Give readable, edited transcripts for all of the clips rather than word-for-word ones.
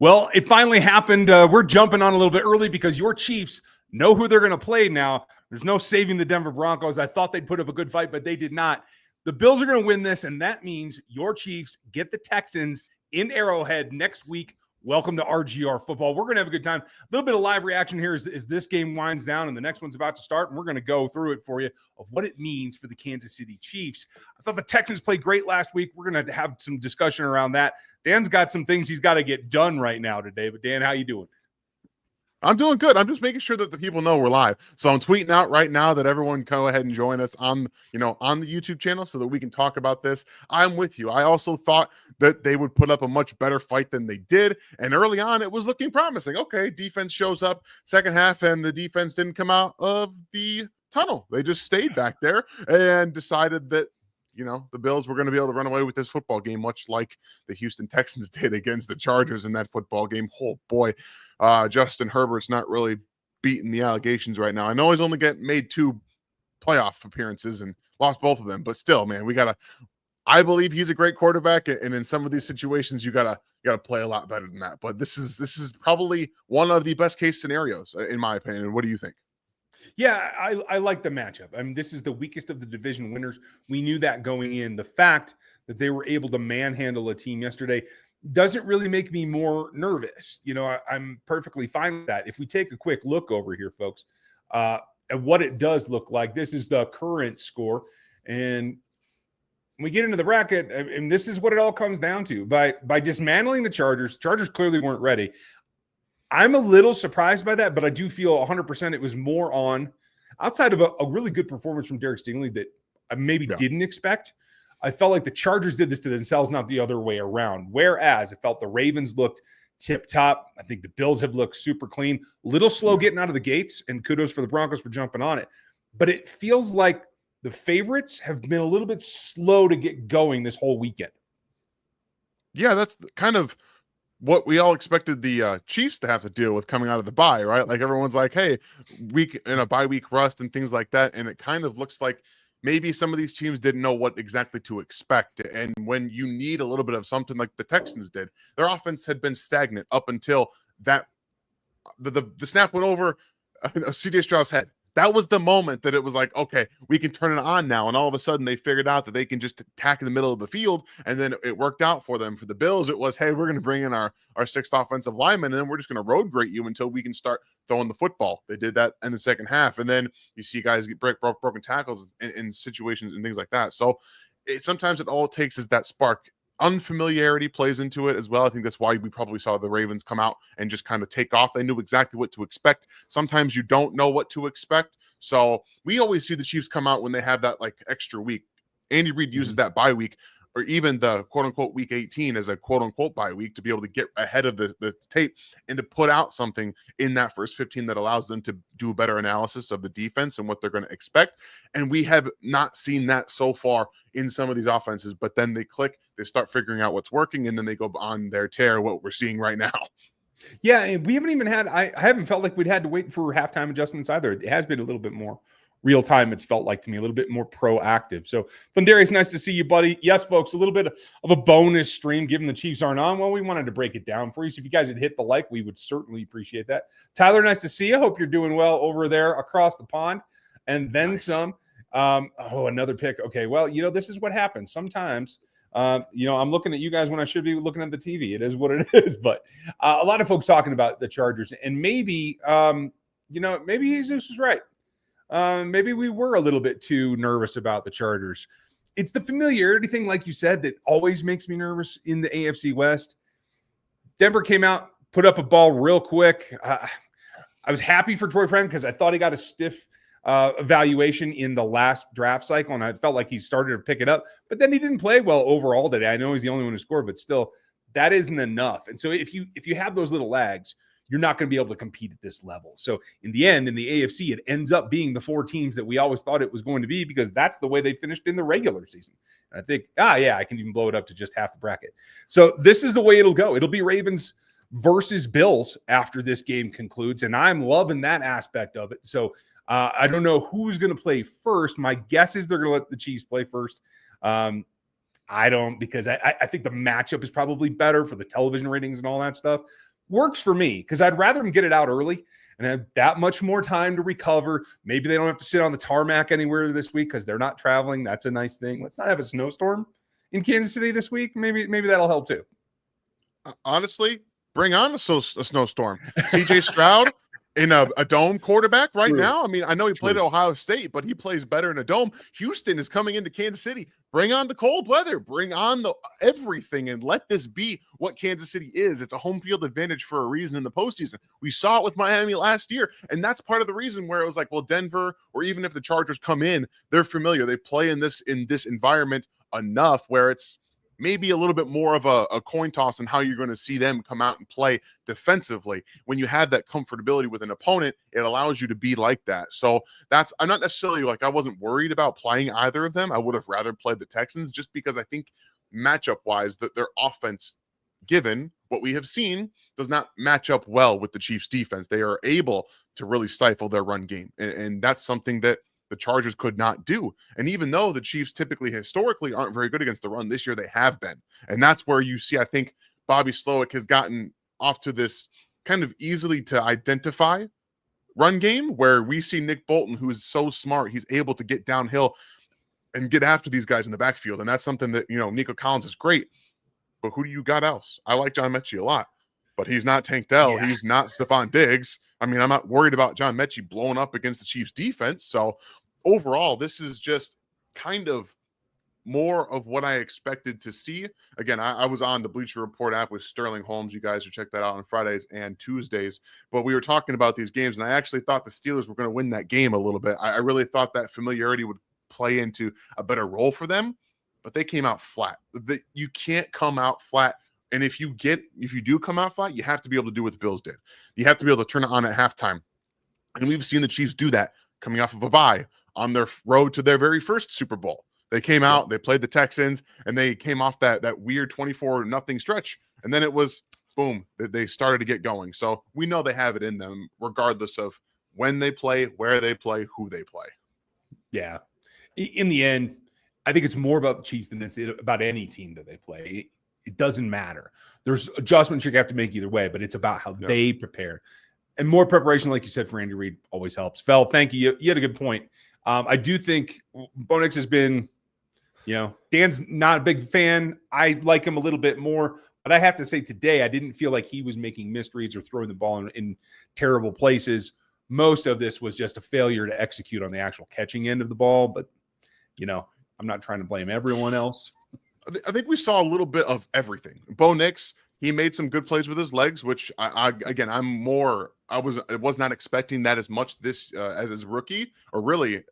Well, it finally happened. We're jumping on a little bit early because your Chiefs know who they're going to play now. There's no saving the Denver Broncos. I thought they'd put up a good fight, but they did not. The Bills are going to win this, and that means your Chiefs get the Texans in Arrowhead next week. Welcome to RGR football. We're going to have a good time. A little bit of live reaction here as this game winds down and the next one's about to start, and we're going to go through it for you of what it means for the Kansas City Chiefs. I thought the Texans played great last week. We're going to have some discussion around that. Dan's got some things he's got to get done right now today, but Dan, how you doing? I'm doing good. I'm just making sure that the people know we're live. So I'm tweeting out right now that everyone go ahead and join us on the YouTube channel so that we can talk about this. I'm with you. I also thought that they would put up a much better fight than they did. And early on, it was looking promising. Okay, defense shows up second half, and the defense didn't come out of the tunnel. They just stayed back there and decided that the Bills were going to be able to run away with this football game, much like the Houston Texans did against the Chargers in that football game. Oh, boy. Justin Herbert's not really beating the allegations right now. I know he's only made 2 playoff appearances and lost both of them, but still, man, I believe he's a great quarterback, and in some of these situations, you gotta play a lot better than that. But this is probably one of the best case scenarios, in my opinion. What do you think? Yeah, I like the matchup. I mean, this is the weakest of the division winners. We knew that going in. The fact that they were able to manhandle a team yesterday doesn't really make me more nervous. I'm perfectly fine with that. If we take a quick look over here, folks, at what it does look like, this is the current score. And when we get into the bracket, and this is what it all comes down to. By dismantling the Chargers clearly weren't ready. I'm a little surprised by that, but I do feel 100% it was more on outside of a really good performance from Derek Stingley that I maybe didn't expect. I felt like the Chargers did this to themselves, not the other way around. Whereas I felt the Ravens looked tip-top. I think the Bills have looked super clean. Little slow getting out of the gates, and kudos for the Broncos for jumping on it. But it feels like the favorites have been a little bit slow to get going this whole weekend. Yeah, that's kind of what we all expected the Chiefs to have to deal with coming out of the bye, right? Like everyone's like, hey, bye week rust and things like that. And it kind of looks like maybe some of these teams didn't know what exactly to expect. And when you need a little bit of something like the Texans did, their offense had been stagnant up until that the snap went over CJ Stroud's head. That was the moment that it was like, okay, we can turn it on now. And all of a sudden they figured out that they can just attack in the middle of the field. And then it worked out for them. For the Bills, it was, hey, we're going to bring in our 6th offensive lineman, and then we're just going to road grade you until we can start throwing the football. They did that in the second half. And then you see guys get broken tackles in situations and things like that. So sometimes it all it takes is that spark. Unfamiliarity plays into it as well. I think that's why we probably saw the Ravens come out and just kind of take off. They knew exactly what to expect. Sometimes you don't know what to expect. So we always see the Chiefs come out when they have that like extra week. Andy Reid uses that bye week, or even the quote-unquote week 18 as a quote-unquote bye week to be able to get ahead of the tape and to put out something in that first 15 that allows them to do a better analysis of the defense and what they're going to expect. And we have not seen that so far in some of these offenses, but then they click, they start figuring out what's working, and then they go on their tear, what we're seeing right now. Yeah, and we haven't even had – I haven't felt like we'd had to wait for halftime adjustments either. It has been a little bit more real time, it's felt like to me, a little bit more proactive. So, Thundarius, nice to see you, buddy. Yes, folks, a little bit of a bonus stream given the Chiefs aren't on. Well, we wanted to break it down for you. So if you guys had hit the like, we would certainly appreciate that. Tyler, nice to see you. Hope you're doing well over there across the pond. And then some. Another pick. Okay, well, this is what happens. Sometimes, I'm looking at you guys when I should be looking at the TV. It is what it is. But a lot of folks talking about the Chargers. And maybe, maybe Jesus was right. Maybe we were a little bit too nervous about the Chargers. It's the familiarity thing, like you said, that always makes me nervous in the AFC West. Denver came out, put up a ball real quick. I was happy for Troy Frank because I thought he got a stiff evaluation in the last draft cycle, and I felt like he started to pick it up. But then he didn't play well overall today. I know he's the only one who scored, but still, that isn't enough. And so if you have those little lags, you're not going to be able to compete at this level. So in the end, in the AFC, it ends up being the 4 teams that we always thought it was going to be because that's the way they finished in the regular season. And I think, I can even blow it up to just half the bracket. So this is the way it'll go. It'll be Ravens versus Bills after this game concludes, and I'm loving that aspect of it. So I don't know who's going to play first. My guess is they're going to let the Chiefs play first. I don't, because I think the matchup is probably better for the television ratings and all that stuff. works for me because I'd rather them get it out early and have that much more time to recover. Maybe they don't have to sit on the tarmac anywhere this week because they're not traveling. That's a nice thing. Let's not have a snowstorm in Kansas City this week. Maybe that'll help too. Honestly, bring on a snowstorm. CJ Stroud in a dome quarterback right now. I mean, I know he played at Ohio State, but he plays better in a dome. Houston is coming into Kansas City. Bring on the cold weather. Bring on the everything and let this be what Kansas City is. It's a home field advantage for a reason in the postseason. We saw it with Miami last year, and that's part of the reason where it was like, well, Denver, or even if the Chargers come in, they're familiar. They play in this environment enough where it's maybe a little bit more of a coin toss on how you're going to see them come out and play defensively. When you have that comfortability with an opponent, it allows you to be like that. So I'm not necessarily like, I wasn't worried about playing either of them. I would have rather played the Texans just because I think matchup wise that their offense, given what we have seen, does not match up well with the Chiefs defense. They are able to really stifle their run game. And that's something that the Chargers could not do. And even though the Chiefs typically historically aren't very good against the run, this year they have been. And that's where you see, I think Bobby Slowick has gotten off to this kind of easily to identify run game where we see Nick Bolton, who is so smart, he's able to get downhill and get after these guys in the backfield. And that's something that, Nico Collins is great. But who do you got else? I like John Mechie a lot, but he's not Tank Dell. Yeah. He's not Stephon Diggs. I mean, I'm not worried about John Mechie blowing up against the Chiefs defense. So overall, this is just kind of more of what I expected to see. Again, I was on the Bleacher Report app with Sterling Holmes. You guys should check that out on Fridays and Tuesdays. But we were talking about these games, and I actually thought the Steelers were going to win that game a little bit. I really thought that familiarity would play into a better role for them, but they came out flat. You can't come out flat. And if you do come out flat, you have to be able to do what the Bills did. You have to be able to turn it on at halftime. And we've seen the Chiefs do that coming off of a bye on their road to their very first Super Bowl. They came out, they played the Texans, and they came off that weird 24-0 stretch. And then it was, boom, they started to get going. So we know they have it in them, regardless of when they play, where they play, who they play. Yeah. In the end, I think it's more about the Chiefs than it's about any team that they play. It doesn't matter. There's adjustments you have to make either way, but it's about how they prepare. And more preparation, like you said, for Andy Reid always helps. Fel, thank you. You had a good point. I do think Bo Nix has been, Dan's not a big fan. I like him a little bit more. But I have to say today, I didn't feel like he was making misreads or throwing the ball in terrible places. Most of this was just a failure to execute on the actual catching end of the ball. But, I'm not trying to blame everyone else. I think we saw a little bit of everything. Bo Nix, he made some good plays with his legs, which I was not expecting that as much as his rookie, or really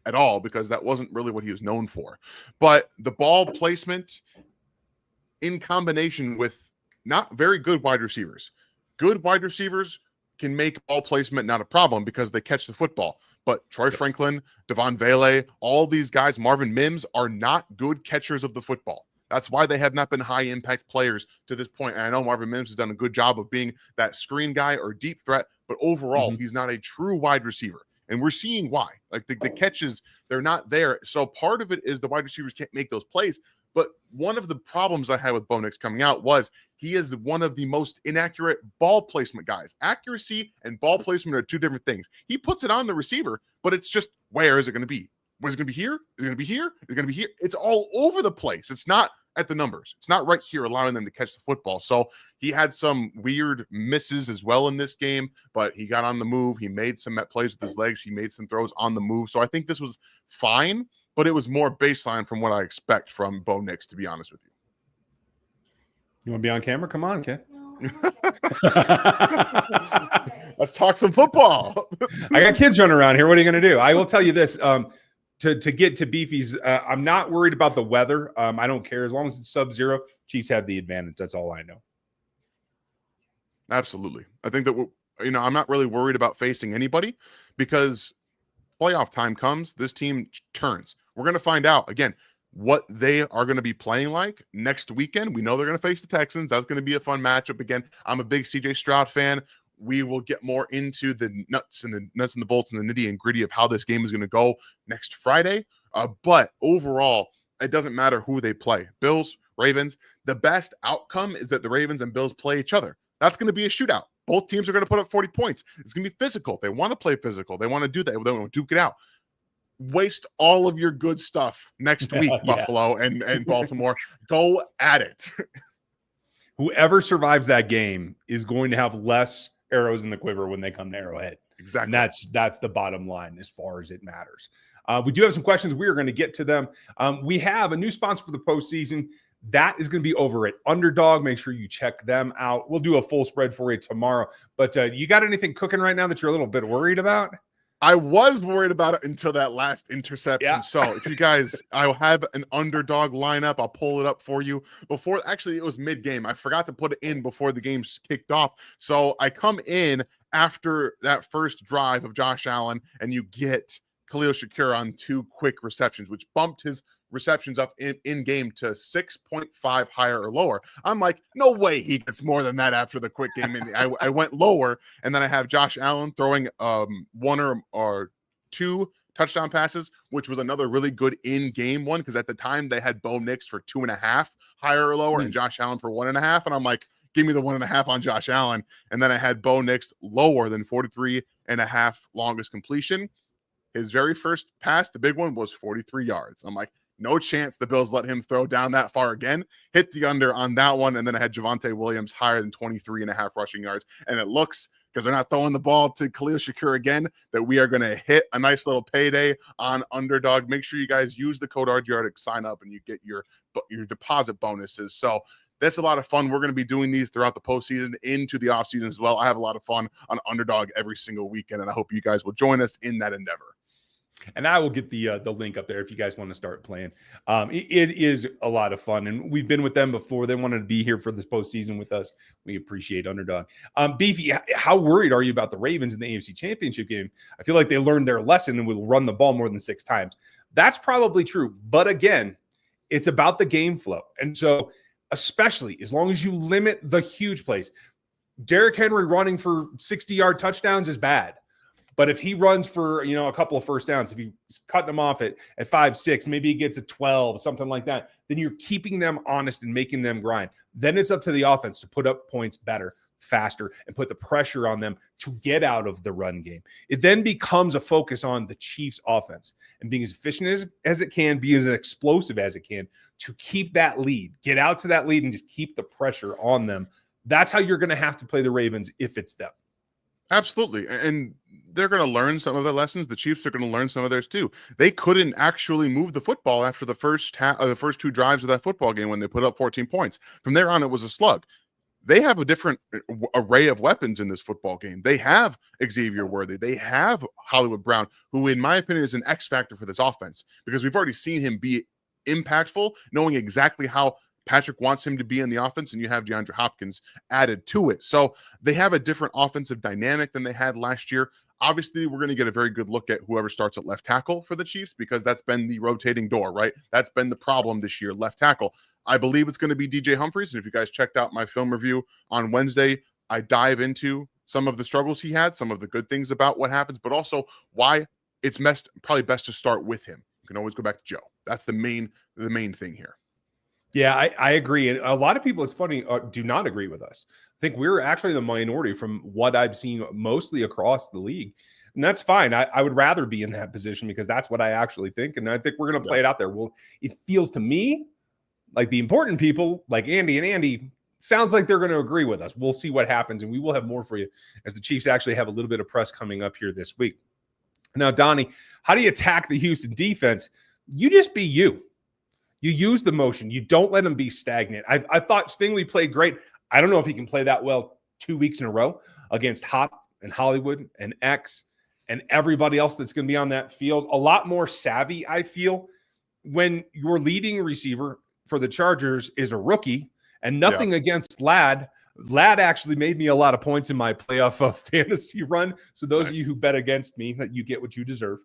at all, because that wasn't really what he was known for. But the ball placement in combination with not very good wide receivers. Good wide receivers can make ball placement not a problem because they catch the football. But Troy Franklin, Devon Vele, all these guys, Marvin Mims, are not good catchers of the football. That's why they have not been high-impact players to this point. And I know Marvin Mims has done a good job of being that screen guy or deep threat, but overall, he's not a true wide receiver. And we're seeing why. Like the catches, they're not there. So part of it is the wide receivers can't make those plays. But one of the problems I had with Bo Nix coming out was he is one of the most inaccurate ball placement guys. Accuracy and ball placement are two different things. He puts it on the receiver, but it's just, where is it going to be? Is it going to be here? Is it going to be here? Is it going to be here? It's all over the place. It's not at the numbers. It's not right here allowing them to catch the football. So he had some weird misses as well in this game, but he got on the move. He made some plays with his legs. He made some throws on the move. So I think this was fine, but it was more baseline from what I expect from Bo Nix, to be honest with you. You want to be on camera? Come on, kid. Let's talk some football. I got kids running around here. What are you going to do? I will tell you this. To get to Beefy's, I'm not worried about the weather. I don't care. As long as it's sub-zero, Chiefs have the advantage. That's all I know. Absolutely. I think that, I'm not really worried about facing anybody because playoff time comes, this team turns. We're going to find out, again, what they are going to be playing like next weekend. We know they're going to face the Texans. That's going to be a fun matchup. Again, I'm a big CJ Stroud fan. We will get more into the nuts and the bolts and the nitty and gritty of how this game is going to go next Friday. But overall, it doesn't matter who they play. Bills, Ravens, the best outcome is that the Ravens and Bills play each other. That's going to be a shootout. Both teams are going to put up 40 points. It's going to be physical. They want to play physical. They want to do that. They want to duke it out. Waste all of your good stuff next week, Buffalo and Baltimore. Go at it. Whoever survives that game is going to have less arrows in the quiver when they come to Arrowhead. Exactly. And that's the bottom line as far as it matters. We do have some questions. We are going to get to them. We have a new sponsor for the postseason. That is going to be over at Underdog. Make sure you check them out. We'll do a full spread for you tomorrow. But you got anything cooking right now that you're a little bit worried about? I was worried about it until that last interception. Yeah. So if you guys, I'll have an Underdog lineup. I'll pull it up for you. Actually, it was mid-game. I forgot to put it in before the game kicked off. So I come in after that first drive of Josh Allen, and you get Khalil Shakir on 2 quick receptions, which bumped his receptions up in game to 6.5 higher or lower. I'm like, no way he gets more than that after the quick game. And I went lower, and then I have Josh Allen throwing 1 or 2 touchdown passes, which was another really good in-game one, because at the time they had Bo Nix for 2.5 higher or lower and Josh Allen for 1.5. And I'm like, give me the 1.5 on Josh Allen. And then I had Bo Nix lower than 43.5 longest completion. His very first pass, the big one, was 43 yards. I'm like, no chance the Bills let him throw down that far again. Hit the under on that one, and then I had Javonte Williams higher than 23.5 rushing yards. And it looks, because they're not throwing the ball to Khalil Shakir again, that we are going to hit a nice little payday on Underdog. Make sure you guys use the code RGR to sign up, and you get your deposit bonuses. So that's a lot of fun. We're going to be doing these throughout the postseason into the offseason as well. I have a lot of fun on Underdog every single weekend, and I hope you guys will join us in that endeavor. And I will get the link up there if you guys want to start playing. It is a lot of fun, and we've been with them before. They wanted to be here for this postseason with us. We appreciate Underdog. Beefy, how worried are you about the Ravens in the AFC Championship game? I feel like they learned their lesson and will run the ball more than 6 times. That's probably true. But again, it's about the game flow. And so especially as long as you limit the huge plays, Derrick Henry running for 60-yard touchdowns is bad. But if he runs for, a couple of first downs, if he's cutting them off at 5-6, maybe he gets a 12, something like that, then you're keeping them honest and making them grind. Then it's up to the offense to put up points better, faster, and put the pressure on them to get out of the run game. It then becomes a focus on the Chiefs offense and being as efficient as it can, be as explosive as it can to keep that lead, get out to that lead and just keep the pressure on them. That's how you're going to have to play the Ravens if it's them. Absolutely. And they're going to learn some of their lessons. The Chiefs are going to learn some of theirs too. They couldn't actually move the football after the first 2 drives of that football game when they put up 14 points. From there on, it was a slug. They have a different array of weapons in this football game. They have Xavier Worthy. They have Hollywood Brown, who in my opinion is an X factor for this offense, because we've already seen him be impactful, knowing exactly how Patrick wants him to be in the offense, and you have DeAndre Hopkins added to it. So they have a different offensive dynamic than they had last year. Obviously, we're going to get a very good look at whoever starts at left tackle for the Chiefs, because that's been the rotating door, right? That's been the problem this year, left tackle. I believe it's going to be DJ Humphries. And if you guys checked out my film review on Wednesday, I dive into some of the struggles he had, some of the good things about what happens, but also why it's probably best to start with him. You can always go back to Joe. That's the main thing here. Yeah, I agree. And a lot of people, it's funny, do not agree with us. I think we're actually the minority from what I've seen mostly across the league. And that's fine. I would rather be in that position because that's what I actually think. And I think we're going to play it out there. Well, it feels to me like the important people like Andy and Andy sounds like they're going to agree with us. We'll see what happens. And we will have more for you as the Chiefs actually have a little bit of press coming up here this week. Now, Donnie, how do you attack the Houston defense? You just be you. You use the motion. You don't let him be stagnant. I thought Stingley played great. I don't know if he can play that well 2 weeks in a row against Hop and Hollywood and X and everybody else that's going to be on that field. A lot more savvy, I feel, when your leading receiver for the Chargers is a rookie, and nothing against Ladd. Ladd actually made me a lot of points in my playoff fantasy run. So those of you who bet against me, you get what you deserve.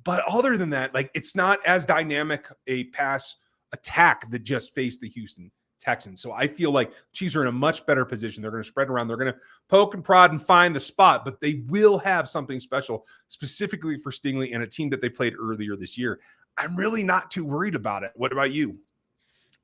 But other than that, like, it's not as dynamic a pass attack that just faced the Houston Texans. So I feel like Chiefs are in a much better position. They're going to spread around. They're going to poke and prod and find the spot, but they will have something special specifically for Stingley and a team that they played earlier this year. I'm really not too worried about it. What about you?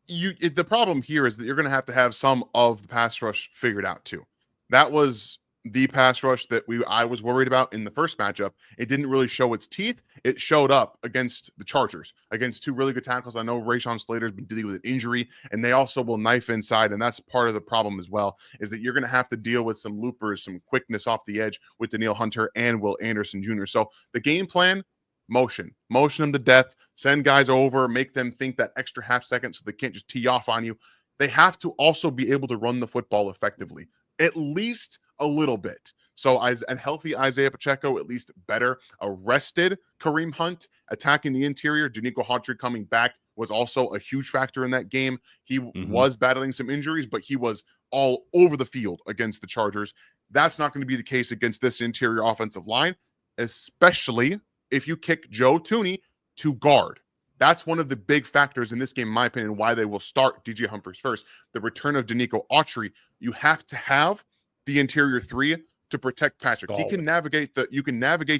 the problem here is that you're going to have some of the pass rush figured out too. That was the pass rush that I was worried about in the first matchup. It didn't really show its teeth. It showed up against the Chargers, against two really good tackles. I know Rashawn Slater's been dealing with an injury, and they also will knife inside, and that's part of the problem as well, is that you're going to have to deal with some loopers, some quickness off the edge with Danielle Hunter and Will Anderson Jr. So the game plan, motion them to death, send guys over, make them think that extra half second so they can't just tee off on you. They have to also be able to run the football effectively, at least a little bit. So a healthy Isaiah Pacheco, at least better. A rested Kareem Hunt attacking the interior. Danico Autry coming back was also a huge factor in that game. He was battling some injuries, but he was all over the field against the Chargers. That's not going to be the case against this interior offensive line, especially if you kick Joe Thuney to guard. That's one of the big factors in this game, in my opinion, why they will start DJ Humphries first. The return of Danico Autry. You have to have the interior three to protect Patrick. You can navigate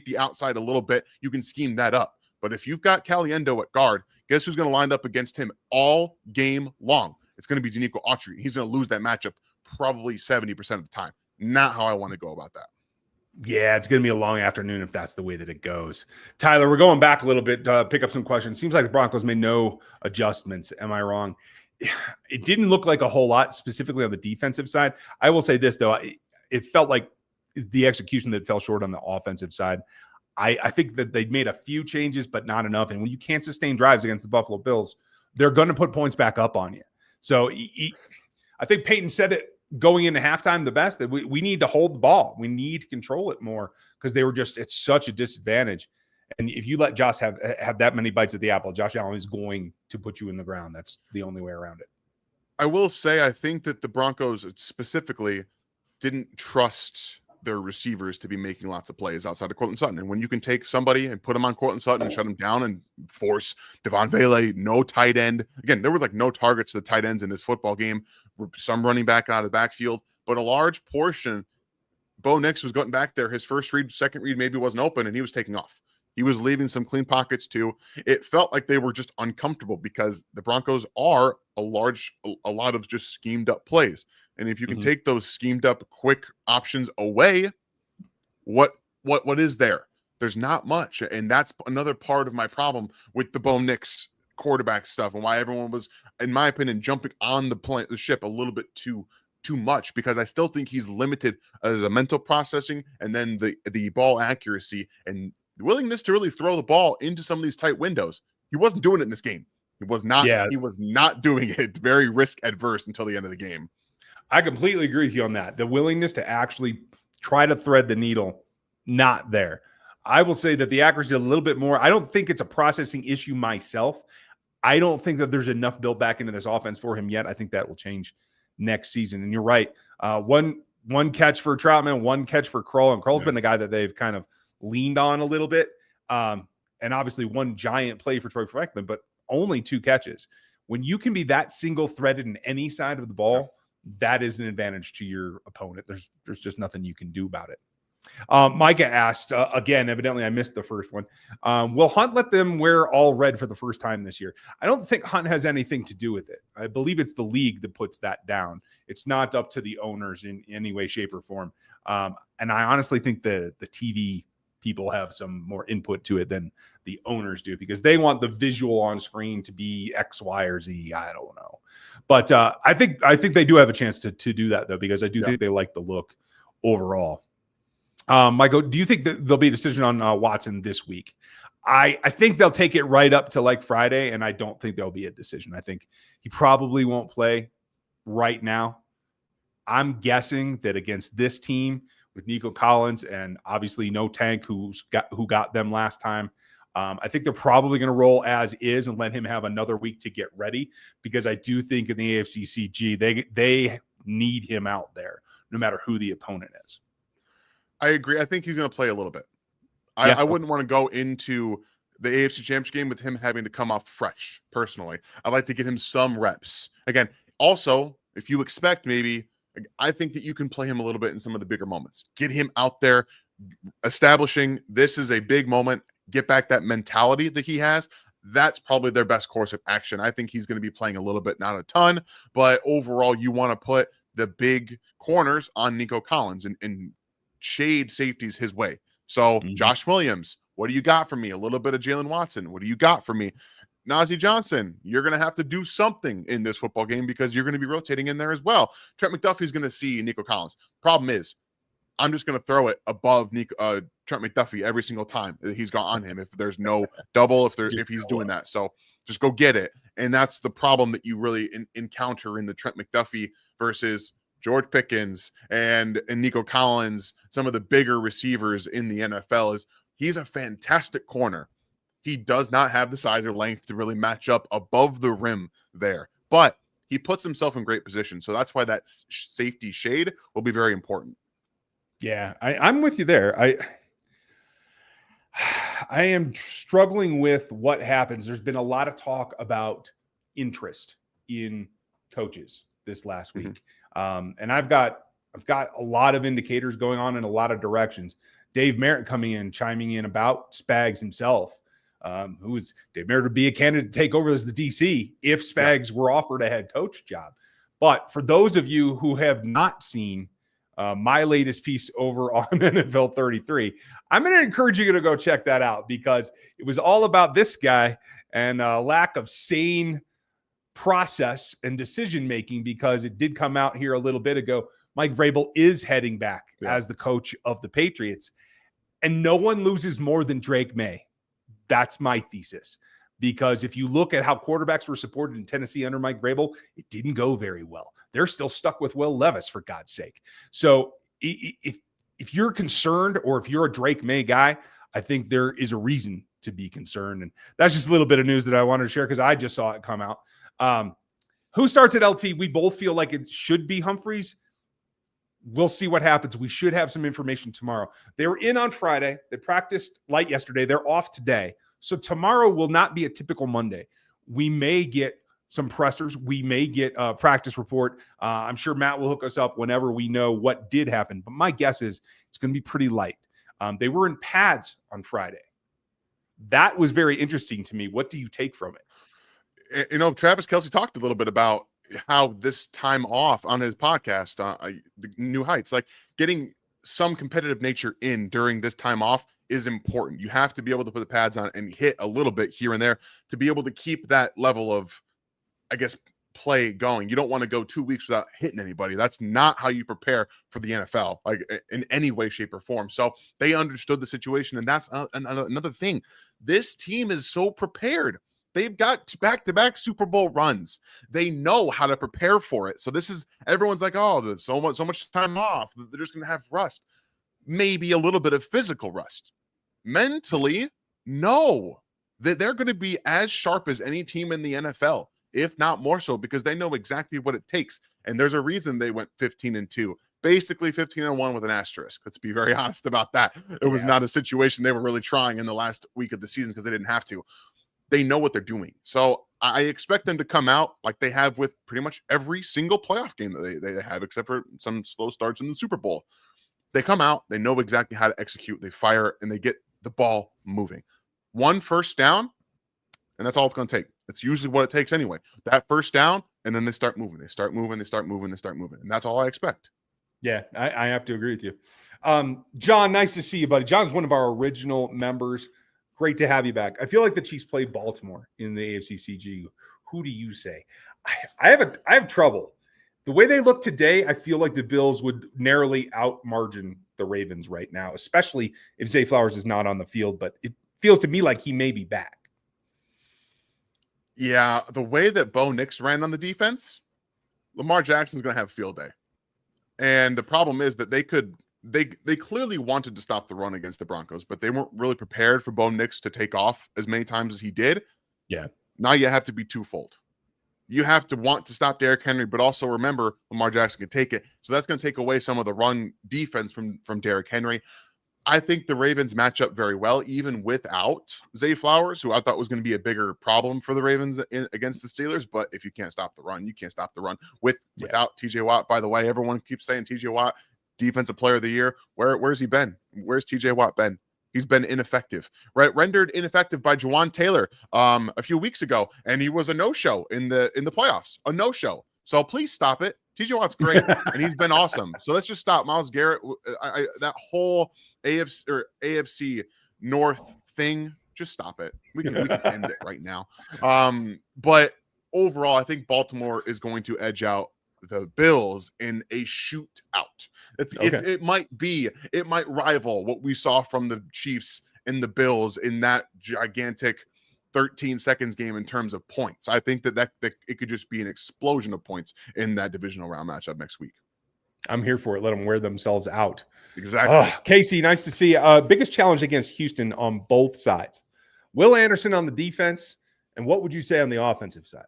the outside a little bit. You can scheme that up. But if you've got Caliendo at guard, guess who's going to line up against him all game long? It's going to be Danico Autry. He's going to lose that matchup probably 70% of the time. Not how I want to go about that. Yeah, it's going to be a long afternoon if that's the way that it goes. Tyler, we're going back a little bit to pick up some questions. Seems like the Broncos made no adjustments. Am I wrong? It didn't look like a whole lot, specifically on the defensive side. I will say this, though. It felt like it's the execution that fell short on the offensive side. I think that they made a few changes, but not enough. And when you can't sustain drives against the Buffalo Bills, they're going to put points back up on you. So I think Peyton said it going into halftime the best, that we need to hold the ball. We need to control it more because they were just at such a disadvantage. And if you let Josh have that many bites at the apple, Josh Allen is going to put you in the ground. That's the only way around it. I will say, I think that the Broncos specifically didn't trust their receivers to be making lots of plays outside of Courtland Sutton. And when you can take somebody and put them on Courtland Sutton and shut him down and force Devon Vele, no tight end. Again, there were like no targets to the tight ends in this football game. Some running back out of the backfield, but a large portion, Bo Nix was going back there. His first read, second read maybe wasn't open, and he was taking off. He was leaving some clean pockets too. It felt like they were just uncomfortable because the Broncos are a lot of just schemed up plays. And if you can take those schemed up quick options away, what is there? There's not much. And that's another part of my problem with the Bo Nix quarterback stuff and why everyone was, in my opinion, jumping on the ship a little bit too much, because I still think he's limited as a mental processing and then the ball accuracy and the willingness to really throw the ball into some of these tight windows. He wasn't doing it in this game. He was not. Yeah. He was not doing it. Very risk adverse until the end of the game. I completely agree with you on that. The willingness to actually try to thread the needle, not there. I will say that the accuracy a little bit more. I don't think it's a processing issue myself. I don't think that there's enough built back into this offense for him yet. I think that will change next season. And you're right. One catch for Troutman, one catch for Kroll. And Kroll's been the guy that they've kind of leaned on a little bit. And obviously one giant play for Troy Franklin, but only 2 catches. When you can be that single-threaded in any side of the ball, that is an advantage to your opponent. There's just nothing you can do about it. Micah asked, again, evidently I missed the first one. Will Hunt let them wear all red for the first time this year? I don't think Hunt has anything to do with it. I believe it's the league that puts that down. It's not up to the owners in any way, shape, or form. And I honestly think the TV people have some more input to it than the owners do, because they want the visual on screen to be X, Y, or Z. I don't know. But I think they do have a chance to do that, though, because I do think they like the look overall. Michael, do you think that there'll be a decision on Watson this week? I think they'll take it right up to like Friday, and I don't think there'll be a decision. I think he probably won't play right now. I'm guessing that against this team with Nico Collins and obviously no Tank who got them last time, I think they're probably going to roll as is and let him have another week to get ready, because I do think in the AFCCG they need him out there no matter who the opponent is. I agree. I think he's going to play a little bit. I wouldn't want to go into the AFC Championship game with him having to come off fresh, personally. I'd like to get him some reps. Again, also, if you expect maybe, I think that you can play him a little bit in some of the bigger moments. Get him out there, establishing this is a big moment, get back that mentality that he has. that's probably their best course of action. I think he's going to be playing a little bit, not a ton, but overall, you want to put the big corners on Nico Collins and shade safeties his way. So Josh Williams, what do you got for me? A little bit of Jalen Watson. What do you got for me? Najee Johnson, you're going to have to do something in this football game because you're going to be rotating in there as well. Trent McDuffie's going to see Nico Collins. Problem is, I'm just going to throw it above Trent McDuffie every single time he's got on him. If there's no double, if he's doing that, so just go get it. And that's the problem that you really encounter in the Trent McDuffie versus George Pickens and Nico Collins, some of the bigger receivers in the NFL. Is he's a fantastic corner. He does not have the size or length to really match up above the rim there, but he puts himself in great position. So that's why that safety shade will be very important. Yeah, I'm with you there. I am struggling with what happens. There's been a lot of talk about interest in coaches this last week. And I've got a lot of indicators going on in a lot of directions. Dave Merritt chiming in about Spags himself. Dave Merritt would be a candidate to take over as the DC if Spags were offered a head coach job. But for those of you who have not seen my latest piece over on NFL 33, I'm going to encourage you to go check that out because it was all about this guy and lack of sane process and decision-making, because it did come out here a little bit ago. Mike Vrabel is heading back as the coach of the Patriots, and no one loses more than Drake May. That's my thesis, because if you look at how quarterbacks were supported in Tennessee under Mike Vrabel, it didn't go very well. They're still stuck with Will Levis, for God's sake. So if you're concerned, or if you're a Drake May guy, I think there is a reason to be concerned. And that's just a little bit of news that I wanted to share because I just saw it come out. Who starts at LT? We both feel like it should be Humphreys. We'll see what happens. We should have some information tomorrow. They were in on Friday. They practiced light yesterday. They're off today. So tomorrow will not be a typical Monday. We may get some pressers. We may get a practice report. I'm sure Matt will hook us up whenever we know what did happen. But my guess is it's going to be pretty light. They were in pads on Friday. That was very interesting to me. What do you take from it? Travis Kelce talked a little bit about how this time off on his podcast, the New Heights, like getting some competitive nature in during this time off is important. You have to be able to put the pads on and hit a little bit here and there to be able to keep that level of, I guess, play going. You don't want to go 2 weeks without hitting anybody. That's not how you prepare for the NFL, like in any way, shape, or form. So they understood the situation, and that's another thing. This team is so prepared. They've got back-to-back Super Bowl runs. They know how to prepare for it. So this is, everyone's like, oh, there's so much time off. They're just going to have rust. Maybe a little bit of physical rust. Mentally, no. They're going to be as sharp as any team in the NFL, if not more so, because they know exactly what it takes. And there's a reason they went 15-2. Basically 15-1 with an asterisk. Let's be very honest about that. It was not a situation they were really trying in the last week of the season because they didn't have to. They know what they're doing. So I expect them to come out like they have with pretty much every single playoff game that they have, except for some slow starts in the Super Bowl. They come out, they know exactly how to execute, they fire, and they get the ball moving. One first down, and that's all it's going to take. That's usually what it takes anyway. That first down, and then they start moving. They start moving. And that's all I expect. Yeah, I have to agree with you. John, nice to see you, buddy. John's one of our original members. Great to have you back. I feel like the Chiefs played Baltimore in the AFC-CG. Who do you say? I have trouble. The way they look today, I feel like the Bills would narrowly out-margin the Ravens right now, especially if Zay Flowers is not on the field. But it feels to me like he may be back. Yeah, the way that Bo Nix ran on the defense, Lamar Jackson's going to have a field day. And the problem is that they clearly wanted to stop the run against the Broncos, but they weren't really prepared for Bo Nix to take off as many times as he did. Yeah. Now you have to be twofold. You have to want to stop Derrick Henry, but also remember Lamar Jackson can take it. So that's going to take away some of the run defense from Derrick Henry. I think the Ravens match up very well, even without Zay Flowers, who I thought was going to be a bigger problem for the Ravens against the Steelers. But if you can't stop the run, you can't stop the run without TJ Watt. By the way, everyone keeps saying TJ Watt, Defensive Player of the Year. Where's he been? Where's TJ Watt been? he's been ineffective, right? Rendered ineffective by Juwan Taylor a few weeks ago, and he was a no-show in the playoffs, a no-show. So please stop it. TJ Watt's great, and he's been awesome. So let's just stop. Myles Garrett, that whole AFC North thing, just stop it. We can end it right now. But overall, I think Baltimore is going to edge out the Bills in a shootout. It might rival what we saw from the Chiefs and the Bills in that gigantic 13 seconds game in terms of points. I think that it could just be an explosion of points in that divisional round matchup next week. I'm here for it. Let them wear themselves out. Exactly. Casey, nice to see you. Biggest challenge against Houston on both sides. Will Anderson on the defense, and what would you say on the offensive side?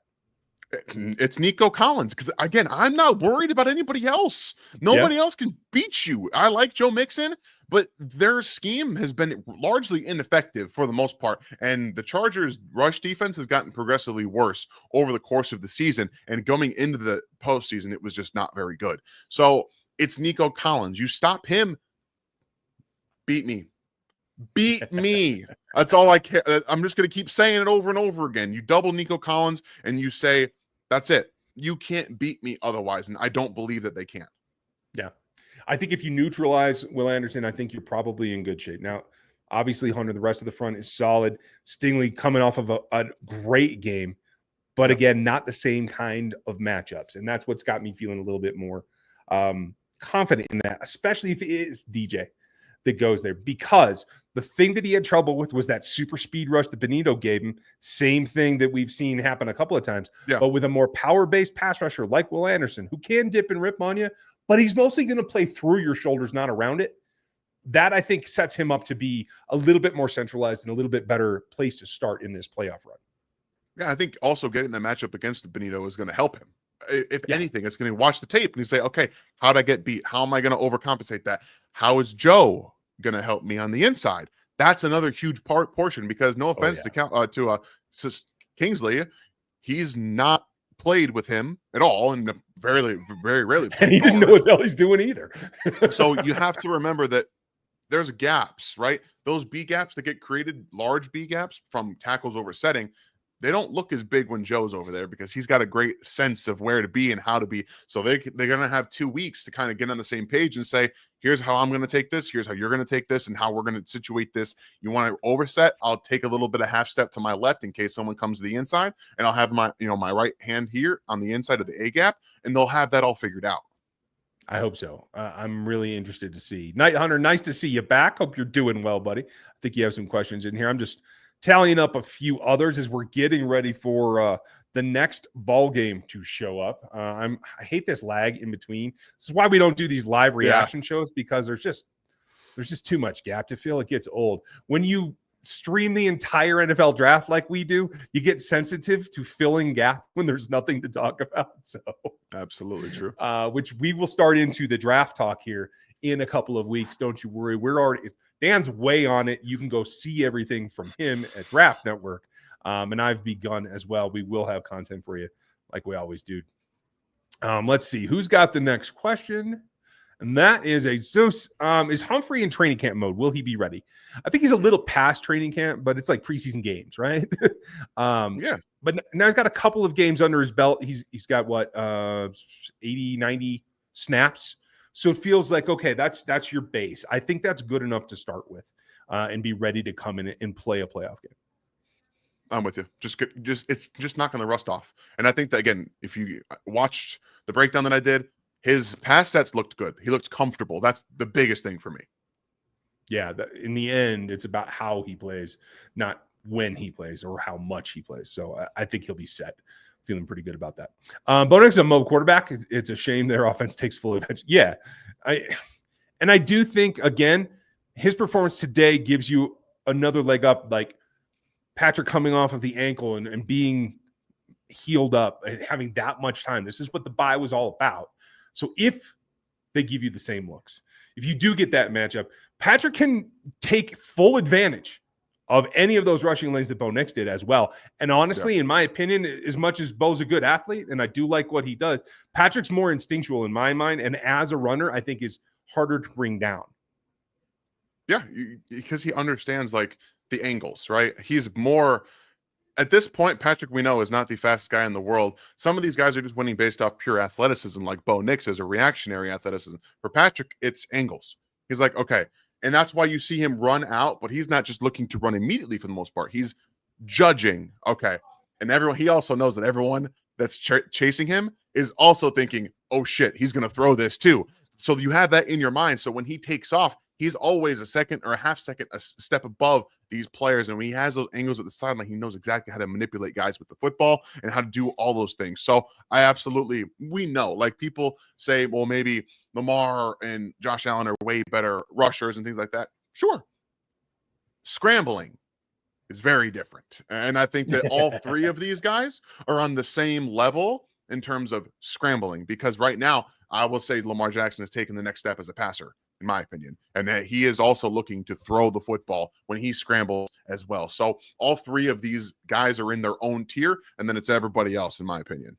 It's Nico Collins, because again, I'm not worried about anybody else. Nobody else can beat you. I like Joe Mixon, but their scheme has been largely ineffective for the most part, and the Chargers' rush defense has gotten progressively worse over the course of the season, and going into the postseason, it was just not very good. So it's Nico Collins. You stop him, beat me. Beat me. That's all I care. I'm just going to keep saying it over and over again. You double Nico Collins and you say, that's it. You can't beat me otherwise. And I don't believe that they can. Yeah. I think if you neutralize Will Anderson, I think you're probably in good shape. Now, obviously, Hunter, the rest of the front is solid. Stingley coming off of a great game, but again, not the same kind of matchups. And that's what's got me feeling a little bit more confident in that, especially if it is DJ that goes there, because the thing that he had trouble with was that super speed rush that Benito gave him. Same thing that we've seen happen a couple of times, but with a more power-based pass rusher like Will Anderson, who can dip and rip on you, but he's mostly going to play through your shoulders, not around it. That, I think, sets him up to be a little bit more centralized and a little bit better place to start in this playoff run. Yeah, I think also getting the matchup against Benito is going to help him. If anything, it's going to watch the tape and you say, okay, how did I get beat? How am I going to overcompensate that? How is Joe going to help me on the inside? That's another huge portion, because no offense to Kingsley, he's not played with him at all, and very rarely. And he didn't know what the hell he's doing either. So you have to remember that there's gaps, right? Those B gaps that get created, large B gaps from tackles oversetting, they don't look as big when Joe's over there, because he's got a great sense of where to be and how to be. So they're going to have 2 weeks to kind of get on the same page and say, here's how I'm going to take this. Here's how you're going to take this, and how we're going to situate this. You want to overset? I'll take a little bit of half step to my left in case someone comes to the inside, and I'll have my right hand here on the inside of the A gap, and they'll have that all figured out. I hope so. I'm really interested to see. Night Hunter, nice to see you back. Hope you're doing well, buddy. I think you have some questions in here. I'm just tallying up a few others as we're getting ready for the next ball game to show up. I hate this lag in between. This is why we don't do these live reaction shows, because there's just too much gap to fill. It gets old. When you stream the entire NFL draft like we do, you get sensitive to filling gap when there's nothing to talk about. So absolutely true. Which we will start into the draft talk here in a couple of weeks. Don't you worry. Dan's way on it. You can go see everything from him at Draft Network. And I've begun as well. We will have content for you like we always do. Let's see. Who's got the next question? And that is a Zeus. Is Humphrey in training camp mode? Will he be ready? I think he's a little past training camp, but it's like preseason games, right? But now he's got a couple of games under his belt. He's got what, 80, 90 snaps. So it feels like, okay, that's your base. I think that's good enough to start with and be ready to come in and play a playoff game. I'm with you. It's just not going to rust off. And I think that, again, if you watched the breakdown that I did, his pass sets looked good. He looked comfortable. That's the biggest thing for me. Yeah, in the end, it's about how he plays, not when he plays or how much he plays. So I think he'll be set. Feeling pretty good about that. Bo Nix, a mobile quarterback. It's a shame their offense takes full advantage. Yeah. I do think, again, his performance today gives you another leg up, like Patrick coming off of the ankle and being healed up and having that much time. This is what the bye was all about. So if they give you the same looks, if you do get that matchup, Patrick can take full advantage of any of those rushing lanes that Bo Nix did as well. And honestly, in my opinion, as much as Bo's a good athlete and I do like what he does, Patrick's more instinctual in my mind. And as a runner, I think is harder to bring down. Yeah, because he understands like the angles, right? He's more at this point. Patrick, we know, is not the fastest guy in the world. Some of these guys are just winning based off pure athleticism, like Bo Nix is a reactionary athleticism. For Patrick, it's angles. He's like, okay, and that's why you see him run out, but he's not just looking to run immediately for the most part. He's judging, okay, and everyone. He also knows that everyone that's chasing him is also thinking, oh shit, he's going to throw this too. So you have that in your mind. So when he takes off, he's always a second or a half second, a step above these players. And when he has those angles at the sideline, he knows exactly how to manipulate guys with the football and how to do all those things. So we know, like people say, well, maybe Lamar and Josh Allen are way better rushers and things like that. Sure. Scrambling is very different. And I think that all three of these guys are on the same level in terms of scrambling, because right now I will say Lamar Jackson has taken the next step as a passer, in my opinion. And he is also looking to throw the football when he scrambles as well. So all three of these guys are in their own tier, and then it's everybody else, in my opinion.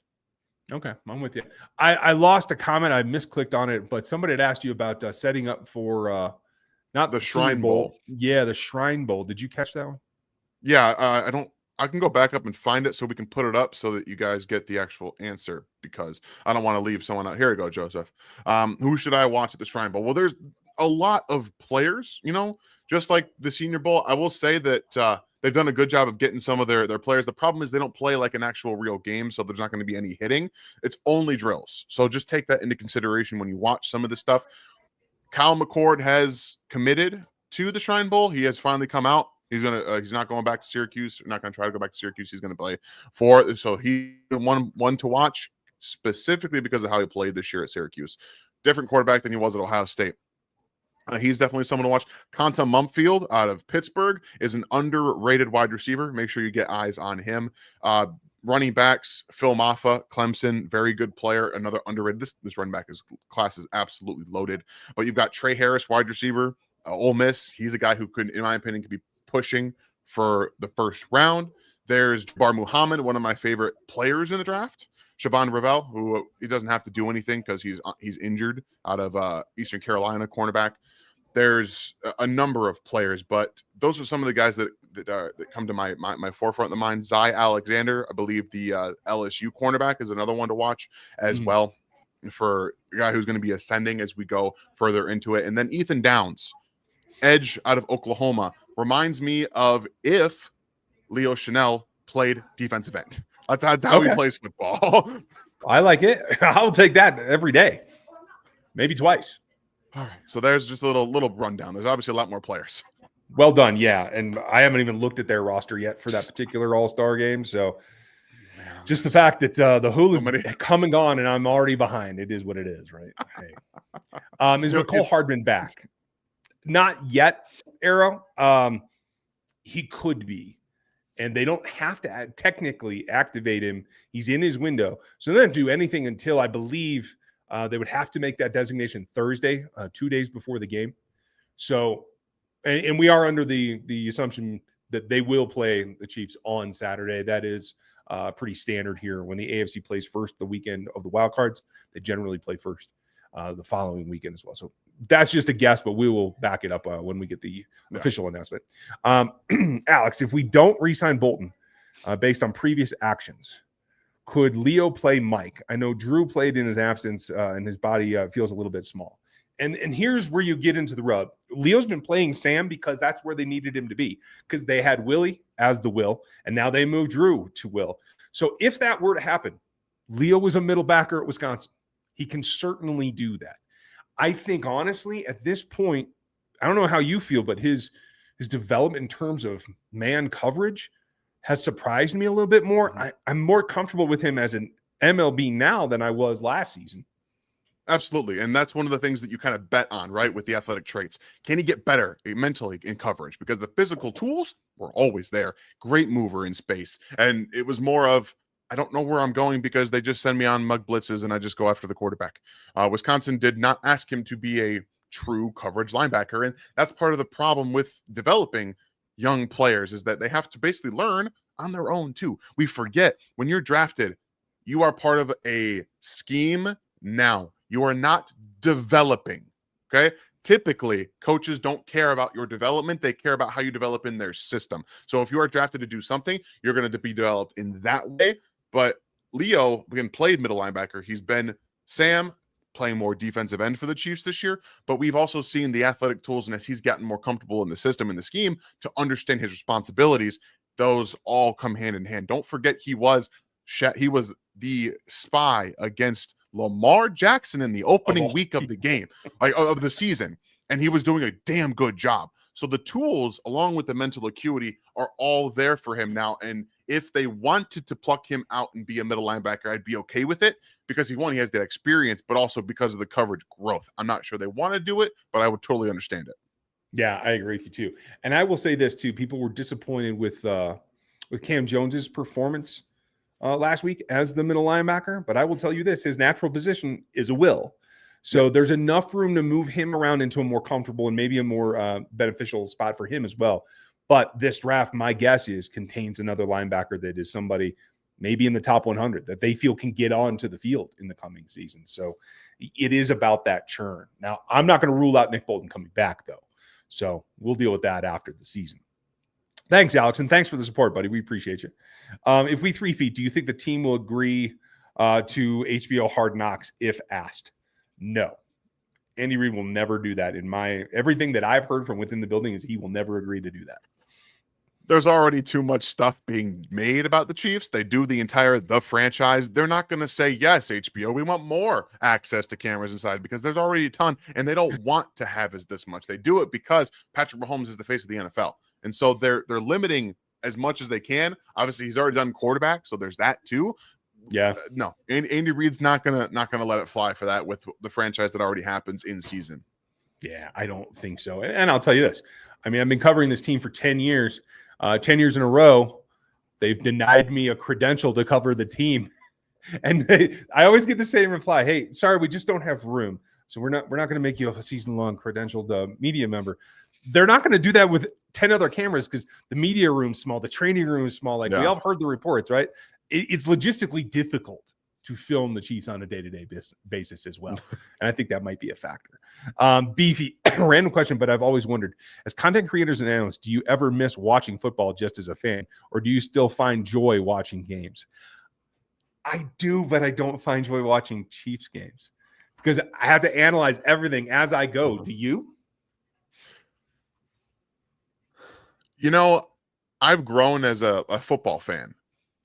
Okay, I'm with you. I lost a comment. I misclicked on it, but somebody had asked you about setting up for not the Shrine Bowl. Yeah, the Shrine Bowl. Did you catch that one? Yeah, I can go back up and find it so we can put it up so that you guys get the actual answer, because I don't want to leave someone out. Here we go, Joseph. Who should I watch at the Shrine Bowl? Well, there's a lot of players, just like the Senior Bowl. I will say that they've done a good job of getting some of their players. The problem is they don't play like an actual real game, so there's not going to be any hitting. It's only drills. So just take that into consideration when you watch some of this stuff. Kyle McCord has committed to the Shrine Bowl. He has finally come out. He's not going back to Syracuse. Not going to try to go back to Syracuse. He's going to play for. So he's one to watch specifically because of how he played this year at Syracuse. Different quarterback than he was at Ohio State. He's definitely someone to watch. Conta Mumfield out of Pittsburgh is an underrated wide receiver. Make sure you get eyes on him. Running backs, Phil Maffa, Clemson, very good player. Another underrated. This running back class is absolutely loaded. But you've got Trey Harris, wide receiver, Ole Miss. He's a guy who could, in my opinion, could be pushing for the first round. There's Jabbar Muhammad, one of my favorite players in the draft. Siobhan Ravel, who he doesn't have to do anything because he's injured, out of Eastern Carolina, cornerback. There's a number of players, but those are some of the guys that come to my forefront of the mind. Zy Alexander, I believe the LSU cornerback, is another one to watch as well, for a guy who's going to be ascending as we go further into it. And then Ethan Downs, edge out of Oklahoma, reminds me of if Leo Chanel played defensive end. That's how he plays football. I like it. I'll take that every day, maybe twice. All right, so there's just a little rundown. There's obviously a lot more players. Well done, yeah. And I haven't even looked at their roster yet for that particular All-Star game. So just the fact that the Hula's come and gone and I'm already behind, it is what it is, right? Hey. Is McCole Hardman back? Not yet, Arrow. He could be. And they don't have to technically activate him. He's in his window. So they don't do anything until, I believe, they would have to make that designation Thursday, 2 days before the game. So, and we are under the assumption that they will play the Chiefs on Saturday. That is pretty standard here. When the AFC plays first the weekend of the wild cards, they generally play first the following weekend as well. So that's just a guess, but we will back it up when we get the official announcement. Alex, if we don't re-sign Bolton based on previous actions, could Leo play Mike? I know Drew played in his absence and his body feels a little bit small. And here's where you get into the rub. Leo's been playing Sam because that's where they needed him to be, because they had Willie as the Will, and now they moved Drew to Will. So if that were to happen, Leo was a middle backer at Wisconsin. He can certainly do that. I think, honestly, at this point, I don't know how you feel, but his development in terms of man coverage has surprised me a little bit more. I'm more comfortable with him as an MLB now than I was last season. Absolutely. And that's one of the things that you kind of bet on, right, with the athletic traits. Can he get better mentally in coverage? Because the physical tools were always there. Great mover in space. And it was more of, I don't know where I'm going because they just send me on mug blitzes and I just go after the quarterback. Wisconsin did not ask him to be a true coverage linebacker. And that's part of the problem with developing young players, is that they have to basically learn on their own too. We forget, when you're drafted, you are part of a scheme now. You are not developing. Okay. typically coaches don't care about your development. They care about how you develop in their system. So if you are drafted to do something, you're going to be developed in that way. But Leo, again, played middle linebacker. He's been Sam playing more defensive end for the Chiefs this year, but we've also seen the athletic tools, and as he's gotten more comfortable in the system and the scheme to understand his responsibilities, those all come hand in hand. Don't forget he was the spy against Lamar Jackson in the opening week of the game, like of the season, and he was doing a damn good job. So the tools, along with the mental acuity, are all there for him now. And if they wanted to pluck him out and be a middle linebacker, I'd be okay with it because he has that experience, but also because of the coverage growth. I'm not sure they want to do it, but I would totally understand it. Yeah, I agree with you too. And I will say this too: people were disappointed with Cam Jones's performance last week as the middle linebacker. But I will tell you this: his natural position is a will. So there's enough room to move him around into a more comfortable and maybe a more beneficial spot for him as well. But this draft, my guess is, contains another linebacker that is somebody maybe in the top 100 that they feel can get onto the field in the coming season. So it is about that churn. Now, I'm not going to rule out Nick Bolton coming back, though. So we'll deal with that after the season. Thanks, Alex, and thanks for the support, buddy. We appreciate you. If we 3-feet, do you think the team will agree to HBO Hard Knocks if asked? No. Andy Reid will never do that. Everything that I've heard from within the building is he will never agree to do that. There's already too much stuff being made about the Chiefs. They do the franchise. They're not going to say, yes, HBO, we want more access to cameras inside because there's already a ton, and they don't want to have this much. They do it because Patrick Mahomes is the face of the NFL. And so they're limiting as much as they can. Obviously, he's already done quarterback, so there's that too. Yeah. No, Andy Reid's not gonna let it fly for that with the franchise that already happens in season. Yeah, I don't think so. And I'll tell you this. I mean, I've been covering this team for 10 years. 10 years in a row, they've denied me a credential to cover the team. And I always get the same reply. Hey, sorry, we just don't have room. So we're not going to make you a season-long credentialed media member. They're not going to do that with 10 other cameras because the media room's small, the training room is small. We all heard the reports, right? It's logistically difficult to film the Chiefs on a day-to-day basis as well. And I think that might be a factor. Beefy, random question, but I've always wondered, as content creators and analysts, do you ever miss watching football just as a fan, or do you still find joy watching games? I do, but I don't find joy watching Chiefs games because I have to analyze everything as I go. Do you? I've grown as a football fan.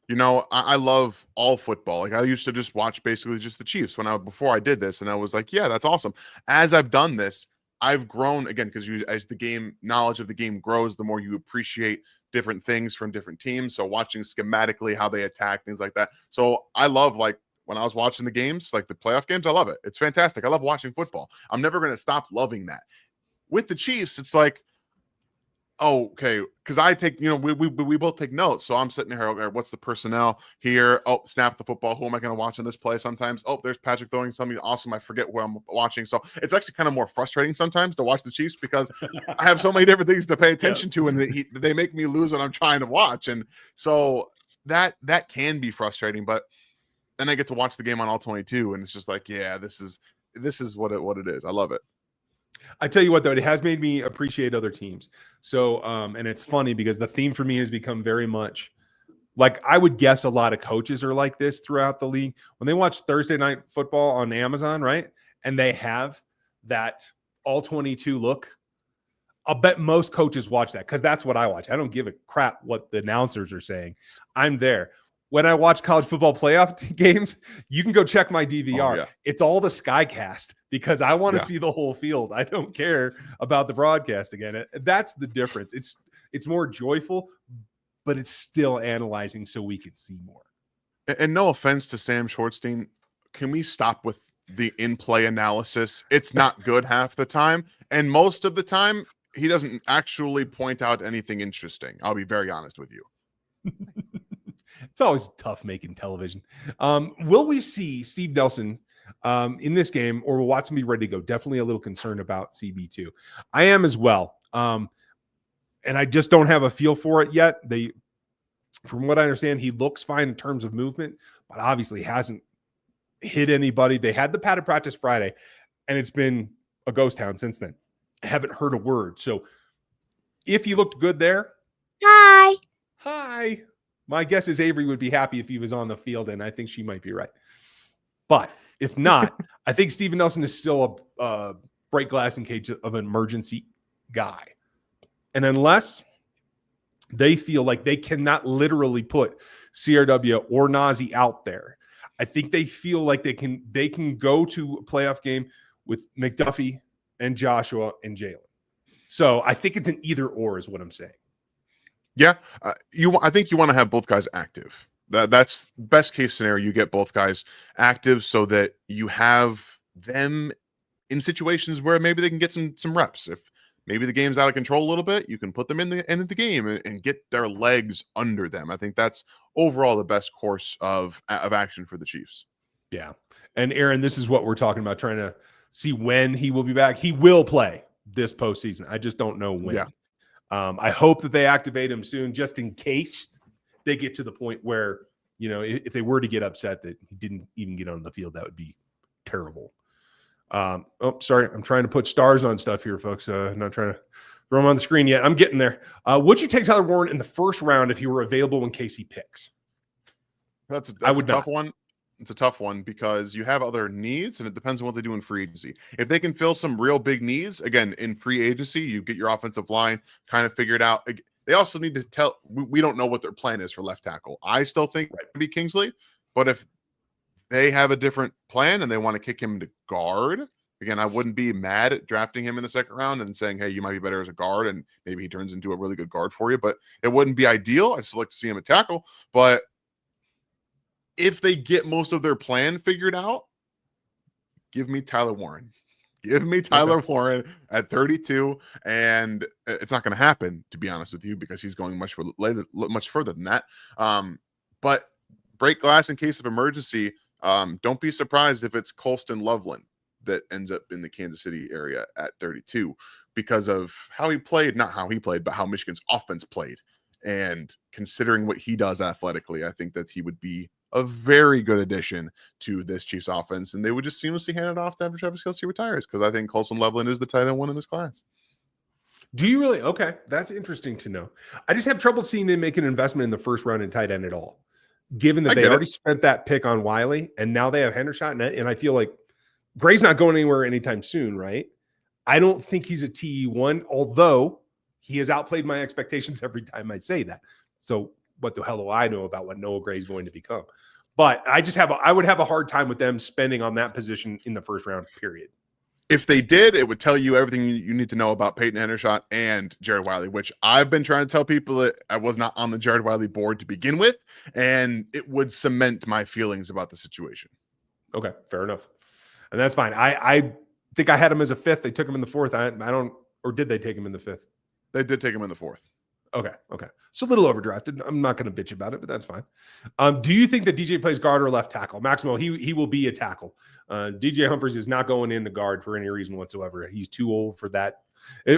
I love all football. I used to just watch basically just the Chiefs before I did this, and I was like, yeah, that's awesome. As I've done this, I've grown again because as the knowledge of the game grows, the more you appreciate different things from different teams. So watching schematically how they attack, things like that. So I love when I was watching the games, like the playoff games, I love it. It's fantastic. I love watching football. I'm never going to stop loving that. With the Chiefs, it's like, oh, okay, because I take, we both take notes. So I'm sitting here, okay, what's the personnel here? Oh, snap the football. Who am I going to watch in this play sometimes? Oh, there's Patrick throwing something awesome. I forget who I'm watching. So it's actually kind of more frustrating sometimes to watch the Chiefs because I have so many different things to pay attention to, and they make me lose what I'm trying to watch. And so that can be frustrating, but then I get to watch the game on all 22, and it's just like, yeah, this is what it is. I love it. I tell you what, though, it has made me appreciate other teams. So, and it's funny because the theme for me has become very much like I would guess a lot of coaches are like this throughout the league. When they watch Thursday Night Football on Amazon, right, and they have that all 22 look, I'll bet most coaches watch that because that's what I watch. I don't give a crap what the announcers are saying. I'm there. When I watch college football playoff games, you can go check my DVR. Oh, yeah. It's all the Skycast because I want to see the whole field. I don't care about the broadcast again. That's the difference. It's more joyful, but it's still analyzing so we can see more. And no offense to Sam Shortstein, can we stop with the in-play analysis? It's not good half the time. And most of the time, he doesn't actually point out anything interesting. I'll be very honest with you. It's always tough making television. Will we see Steve Nelson in this game, or will Watson be ready to go? Definitely a little concerned about CB2. I am as well. And I just don't have a feel for it yet. From what I understand, he looks fine in terms of movement, but obviously hasn't hit anybody. They had the padded practice Friday, and it's been a ghost town since then. haven't heard a word. So if he looked good there, hi. My guess is Avery would be happy if he was on the field, and I think she might be right. But if not, I think Steven Nelson is still a break glass in case of an emergency guy. And unless they feel like they cannot literally put CRW or Nazi out there, I think they feel like they can go to a playoff game with McDuffie and Joshua and Jalen. So I think it's an either or is what I'm saying. Yeah, I think you want to have both guys active. That's best case scenario. You get both guys active so that you have them in situations where maybe they can get some reps. If maybe the game's out of control a little bit, you can put them in the end of the game and get their legs under them. I think that's overall the best course of action for the Chiefs. Yeah. And Aaron, this is what we're talking about, trying to see when he will be back. He will play this postseason. I just don't know when. Yeah. I hope that they activate him soon, just in case they get to the point where, if they were to get upset that he didn't even get on the field, that would be terrible. Sorry. I'm trying to put stars on stuff here, folks. Not trying to throw them on the screen yet. I'm getting there. Would you take Tyler Warren in the first round if he were available in case he picks? That's a tough one. It's a tough one because you have other needs, and it depends on what they do in free agency. If they can fill some real big needs, again, in free agency, you get your offensive line kind of figured out. They also need to we don't know what their plan is for left tackle. I still think it would be Kingsley, but if they have a different plan and they want to kick him to guard, again, I wouldn't be mad at drafting him in the second round and saying, hey, you might be better as a guard, and maybe he turns into a really good guard for you, but it wouldn't be ideal. I still like to see him at tackle, but if they get most of their plan figured out, give me Tyler Warren. Give me Tyler Warren at 32, and it's not going to happen, to be honest with you, because he's going much further than that. But break glass in case of emergency. Don't be surprised if it's Colston Loveland that ends up in the Kansas City area at 32 because of how he played, not how he played, but how Michigan's offense played. And considering what he does athletically, I think that he would be a very good addition to this Chiefs offense, and they would just seamlessly hand it off after Travis Kelce retires because I think Colston Loveland is the tight end one in this class. Do you really? Okay, that's interesting to know. I just have trouble seeing them make an investment in the first round in tight end at all, given that they already spent that pick on Wiley, and now they have Hendershot, and I feel like Gray's not going anywhere anytime soon, right? I don't think he's a TE1, although he has outplayed my expectations every time I say that. So what the hell do I know about what Noah Gray is going to become? But I would have a hard time with them spending on that position in the first round, period. If they did, it would tell you everything you need to know about Peyton Hendershot and Jared Wiley, which I've been trying to tell people that I was not on the Jared Wiley board to begin with, and it would cement my feelings about the situation. Okay, fair enough. And that's fine. I think I had him as a fifth. They took him in the fourth. I don't, or did they take him in the fifth? They did take him in the fourth. Okay. So a little overdrafted. I'm not going to bitch about it, but that's fine. Do you think that DJ plays guard or left tackle? Maximo, he will be a tackle. DJ Humphries is not going into guard for any reason whatsoever. He's too old for that.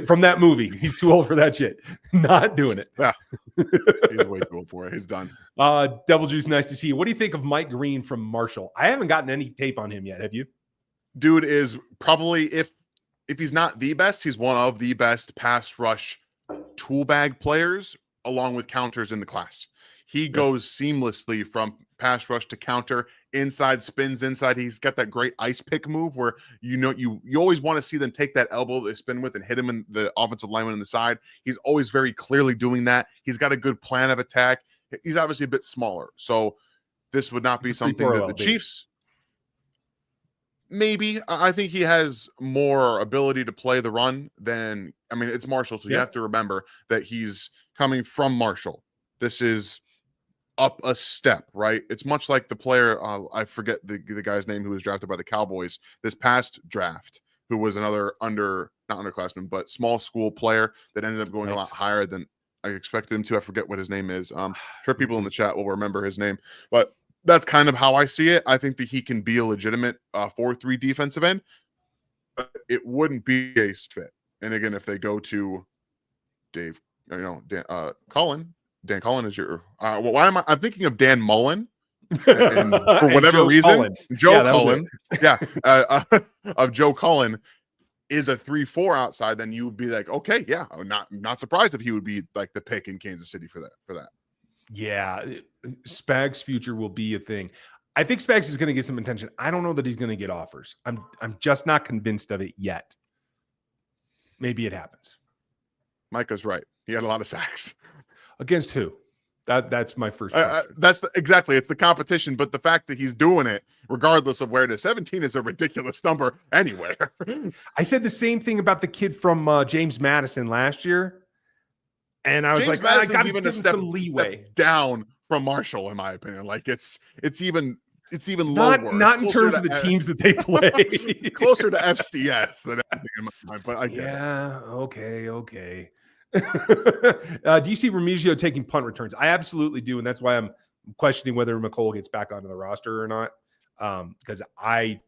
From that movie, he's too old for that shit. Not doing it. Yeah, he's way too old for it. He's done. Devil Juice, nice to see you. What do you think of Mike Green from Marshall? I haven't gotten any tape on him yet. Have you? Dude is probably, if he's not the best, he's one of the best pass rush tool bag players along with counters in the class. He goes seamlessly from pass rush to counter, inside, spins inside. He's got that great ice pick move where you always want to see them take that elbow they spin with and hit him in the offensive lineman in the side. He's always very clearly doing that. He's got a good plan of attack. He's obviously a bit smaller, so this would not be something that the Chiefs. Maybe. I think he has more ability to play the run than, it's Marshall, so you have to remember that he's coming from Marshall. This is up a step, right? It's much like the player, I forget the guy's name who was drafted by the Cowboys this past draft, who was another not underclassman, but small school player that ended up going a lot higher than I expected him to. I forget what his name is. I'm sure people in the chat will remember his name, but that's kind of how I see it. I think that he can be a legitimate 4-3 defensive end. But it wouldn't be a fit. And again, if they go to Dan Cullen is your. Why am I'm thinking of Dan Mullen, and for whatever reason, Joe Cullen. Of Joe Cullen. is a 3-4 outside, then you would be like, okay, yeah, I'm not surprised if he would be like the pick in Kansas City for that. Yeah, Spags' future will be a thing. I think Spags is going to get some attention. I don't know that he's going to get offers. I'm just not convinced of it yet. Maybe it happens. Micah's right. He had a lot of sacks. Against who? That's my first question. Exactly. It's the competition, but the fact that he's doing it, regardless of where it is, 17 is a ridiculous number anywhere. I said the same thing about the kid from James Madison last year, and I was James like, Madison's I got even to a give him step some leeway. step down from Marshall, in my opinion. Like it's even not lower. Not in terms of the teams that they play. It's closer to FCS than anything in my mind, but I get it. Okay. Do you see Remigio taking punt returns? I absolutely do, and that's why I'm questioning whether McCole gets back onto the roster or not. Because I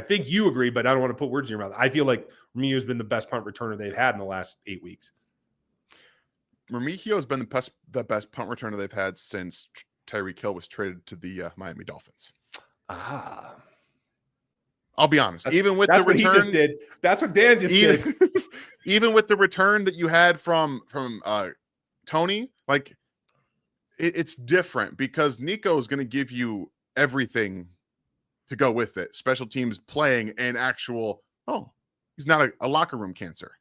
think you agree, but I don't want to put words in your mouth. I feel like Remigio's been the best punt returner they've had in the last 8 weeks. Remigio has been the best punt returner they've had since Tyreek Hill was traded to the Miami Dolphins. I'll be honest. Even with the return, what he just did. That's what Dan just did. Even with the return that you had from Tony, like it's different because Nico is going to give you everything to go with it. Special teams, playing, and actual. Oh, he's not a locker room cancer.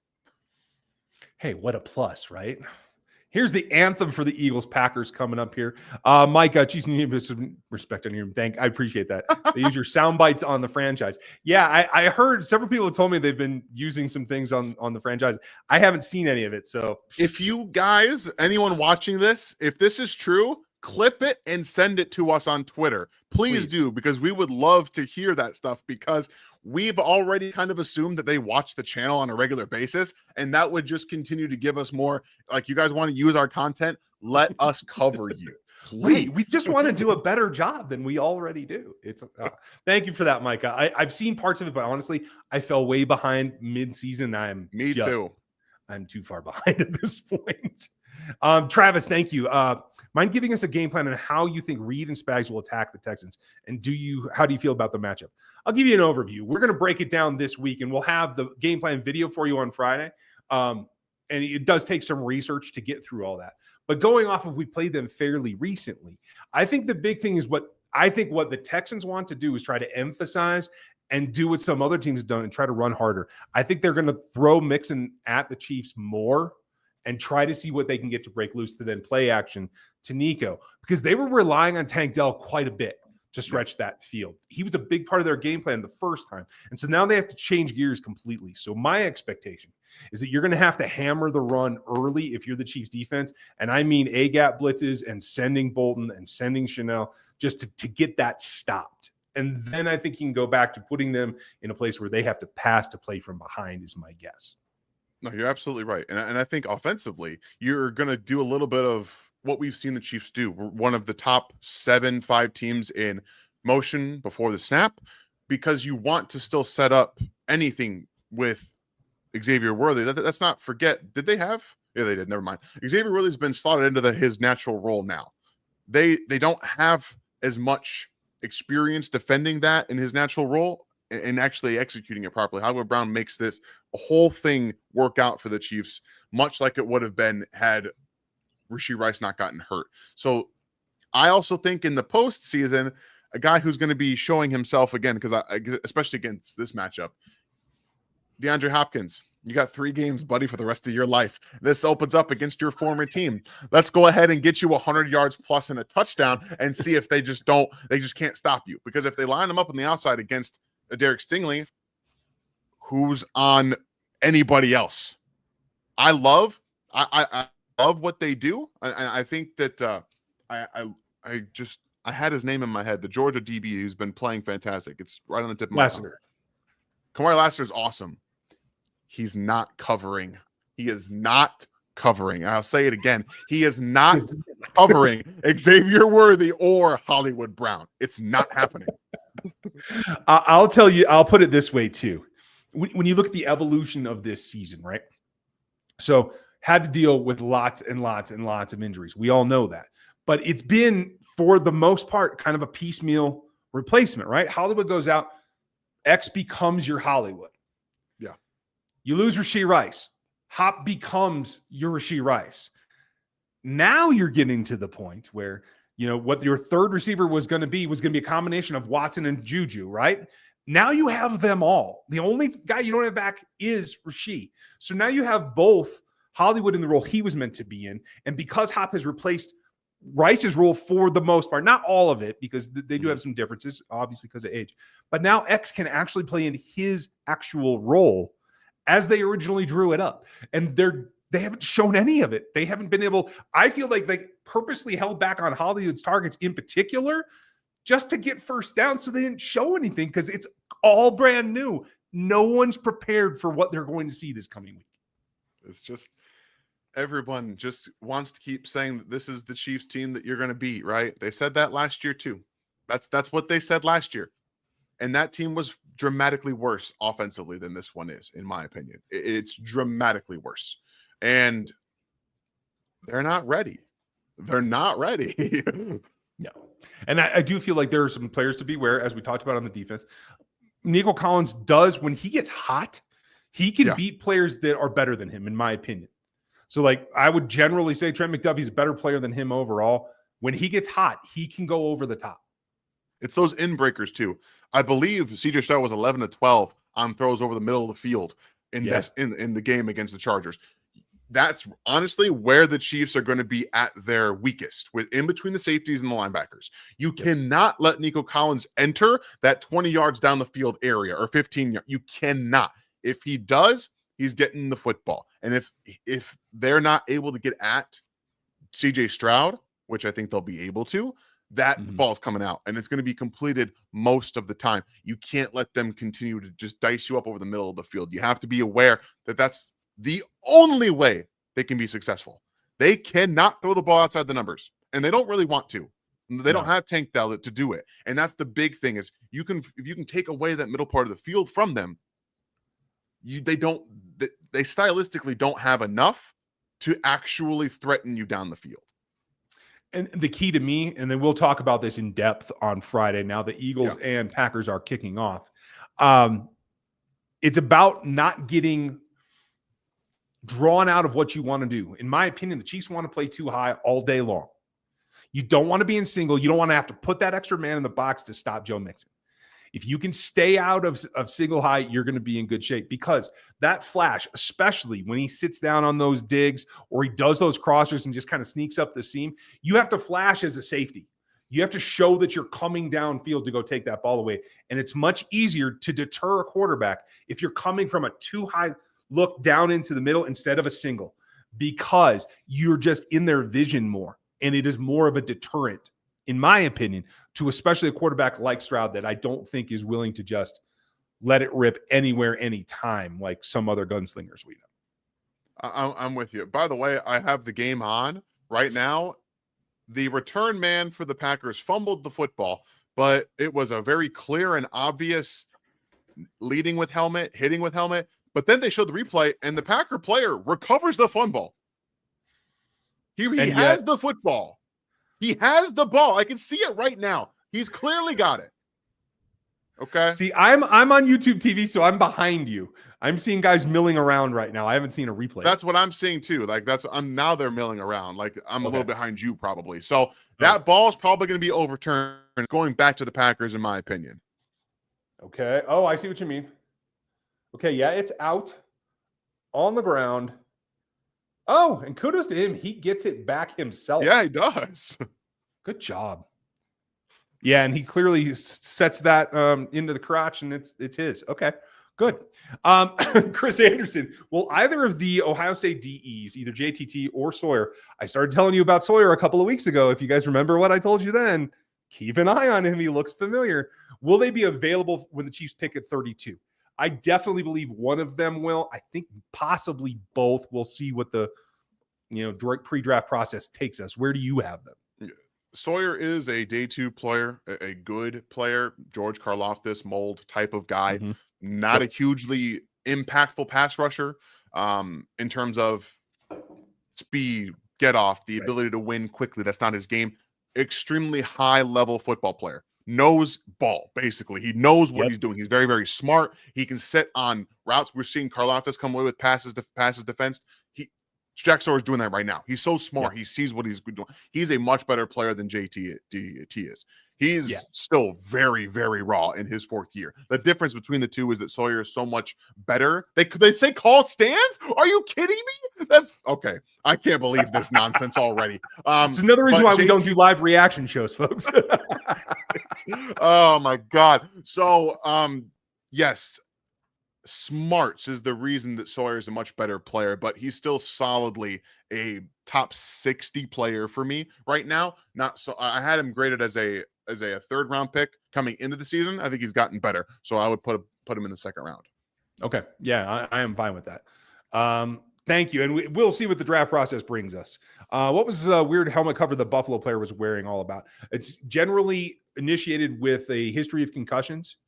Hey, what a plus, right? Here's the anthem for the Eagles-Packers coming up here. Mike, geez, you need some respect on your I appreciate that. They use your sound bites on the franchise. Yeah, I heard several people have told me they've been using some things on the franchise. I haven't seen any of it. So if you guys, anyone watching this, if this is true, clip it and send it to us on Twitter. Please do, because we would love to hear that stuff, because we've already kind of assumed that they watch the channel on a regular basis, and that would just continue to give us more, like, you guys want to use our content, let us cover you. Please. We just want to do a better job than we already do. It's thank you for that, Micah. I've seen parts of it, but honestly, I fell way behind mid-season. Me too. I'm too far behind at this point. Travis, thank you. Mind giving us a game plan on how you think Reed and Spags will attack the Texans? And how do you feel about the matchup? I'll give you an overview. We're going to break it down this week, and we'll have the game plan video for you on Friday. And it does take some research to get through all that. But going off of we played them fairly recently, I think the big thing is what the Texans want to do is try to emphasize and do what some other teams have done and try to run harder. I think they're going to throw Mixon at the Chiefs more and try to see what they can get to break loose to then play action to Nico, because they were relying on Tank Dell quite a bit to stretch that field. He was a big part of their game plan the first time. And so now they have to change gears completely. So my expectation is that you're going to have to hammer the run early if you're the Chiefs defense. And I mean A-gap blitzes and sending Bolton and sending Chanel just to get that stopped. And then I think you can go back to putting them in a place where they have to pass to play from behind is my guess. No, you're absolutely right. And I think offensively, you're going to do a little bit of what we've seen the Chiefs do. We're one of the top 5 teams in motion before the snap, because you want to still set up anything with Xavier Worthy. Let's not forget, did they have? Yeah, they did. Never mind. Xavier Worthy's been slotted into his natural role now. They don't have as much experience defending that in his natural role and actually executing it properly. Hollywood Brown makes this whole thing work out for the Chiefs, much like it would have been had Rashee Rice not gotten hurt. So I also think in the postseason, a guy who's going to be showing himself again, because especially against this matchup, DeAndre Hopkins, you got 3 games, buddy, for the rest of your life. This opens up against your former team. Let's go ahead and get you 100 yards plus and a touchdown and see if they just can't stop you. Because if they line them up on the outside against Derek Stingley, who's on anybody else? I love what they do. I think that I had his name in my head, the Georgia DB who's been playing fantastic. It's right on the tip of my tongue. Kamari Lassiter is awesome. He's not covering. He is not covering. I'll say it again. He is not covering Xavier Worthy or Hollywood Brown. It's not happening. I'll tell you, I'll put it this way too. When you look at the evolution of this season, right? So had to deal with lots and lots and lots of injuries. We all know that. But it's been, for the most part, kind of a piecemeal replacement, right? Hollywood goes out, X becomes your Hollywood. Yeah. You lose Rashee Rice. Hop becomes your Rashee Rice. Now you're getting to the point where, what your third receiver was going to be a combination of Watson and Juju, right? Now you have them all. The only guy you don't have back is Rashee. So now you have both Hollywood in the role he was meant to be in. And because Hop has replaced Rice's role for the most part, not all of it, because they do have some differences, obviously because of age. But now X can actually play in his actual role as they originally drew it up. And they haven't shown any of it. They haven't been able, I feel like they purposely held back on Hollywood's targets in particular just to get first down, so they didn't show anything because it's all brand new. No one's prepared for what they're going to see this coming week. It's just everyone just wants to keep saying that this is the Chiefs team that you're going to beat, right? They said that last year too. That's what they said last year. And that team was dramatically worse offensively than this one is, in my opinion. It's dramatically worse. And they're not ready. They're not ready. No. And I do feel like there are some players to beware, as we talked about on the defense. Nico Collins does, when he gets hot, he can beat players that are better than him, in my opinion. So, like, I would generally say Trent McDuffie's a better player than him overall. When he gets hot, he can go over the top. It's those in-breakers, too. I believe CJ Stroud was 11 to 12 on throws over the middle of the field in the game against the Chargers. That's honestly where the Chiefs are going to be at their weakest, with in between the safeties and the linebackers. You cannot let Nico Collins enter that 20 yards down the field area or 15 yards. You cannot. If he does, he's getting the football. And if they're not able to get at CJ Stroud, which I think they'll be able to, that ball's coming out, and it's going to be completed most of the time. You can't let them continue to just dice you up over the middle of the field. You have to be aware that that's the only way they can be successful. They cannot throw the ball outside the numbers, and they don't really want to. They don't have Tank Dell to do it. And that's the big thing is if you can take away that middle part of the field from them, they stylistically don't have enough to actually threaten you down the field. And the key to me, and then we'll talk about this in depth on Friday, now the Eagles and Packers are kicking off. It's about not getting drawn out of what you want to do. In my opinion, the Chiefs want to play too high all day long. You don't want to be in single. You don't want to have to put that extra man in the box to stop Joe Mixon. If you can stay out of single high, you're going to be in good shape, because that flash, especially when he sits down on those digs or he does those crossers and just kind of sneaks up the seam, you have to flash as a safety. You have to show that you're coming downfield to go take that ball away. And it's much easier to deter a quarterback if you're coming from a too high look down into the middle instead of a single, because you're just in their vision more. And it is more of a deterrent, in my opinion, to especially a quarterback like Stroud that I don't think is willing to just let it rip anywhere, anytime, like some other gunslingers we know. I'm with you. By the way, I have the game on right now. The return man for the Packers fumbled the football, but it was a very clear and obvious leading with helmet, hitting with helmet. But then they showed the replay, and the Packer player recovers the fumble. He has the football. He has the ball. I can see it right now. He's clearly got it. Okay. See, I'm on YouTube TV, so I'm behind you. I'm seeing guys milling around right now. I haven't seen a replay. That's what I'm seeing too. Like now they're milling around. Like I'm a little behind you probably. So that ball is probably going to be overturned, going back to the Packers, in my opinion. Okay. Oh, I see what you mean. Okay. Yeah, it's out on the ground. Oh, and kudos to him. He gets it back himself. Yeah, he does. Good job. Yeah, and he clearly sets that into the crotch, and it's his. Okay, good. Chris Anderson, will either of the Ohio State DEs, either JTT or Sawyer, I started telling you about Sawyer a couple of weeks ago. If you guys remember what I told you then, keep an eye on him. He looks familiar. Will they be available when the Chiefs pick at 32? I definitely believe one of them will. I think possibly both. We'll see what the pre-draft process takes us. Where do you have them? Sawyer is a day two player, a good player, George Karlaftis mold type of guy. Not a hugely impactful pass rusher in terms of speed, get off, the ability to win quickly. That's not his game. Extremely high level football player. knows ball, basically. He knows what Yep. he's doing. He's very, very smart. He can sit on routes. We're seeing Karlaftis come away with passes defense. Jack Sawyer is doing that right now. He's so smart. Yep. He sees what he's doing. He's a much better player than JT is. He's Yeah. still very, very raw in his 4th year. The difference between the two is that Sawyer is so much better. They say call stands? Are you kidding me? That's okay. I can't believe this nonsense already. It's another reason why we don't do live reaction shows, folks. Oh my God. So yes, smarts is the reason that Sawyer is a much better player, but he's still solidly a top 60 player for me right now. Not so I had him graded as a 3rd round pick coming into the season. I think he's gotten better, so I would put him in the 2nd round. Okay, yeah, I am fine with that. Thank you, and we'll see what the draft process brings us. What was the weird helmet cover the Buffalo player was wearing all about? It's generally initiated with a history of concussions.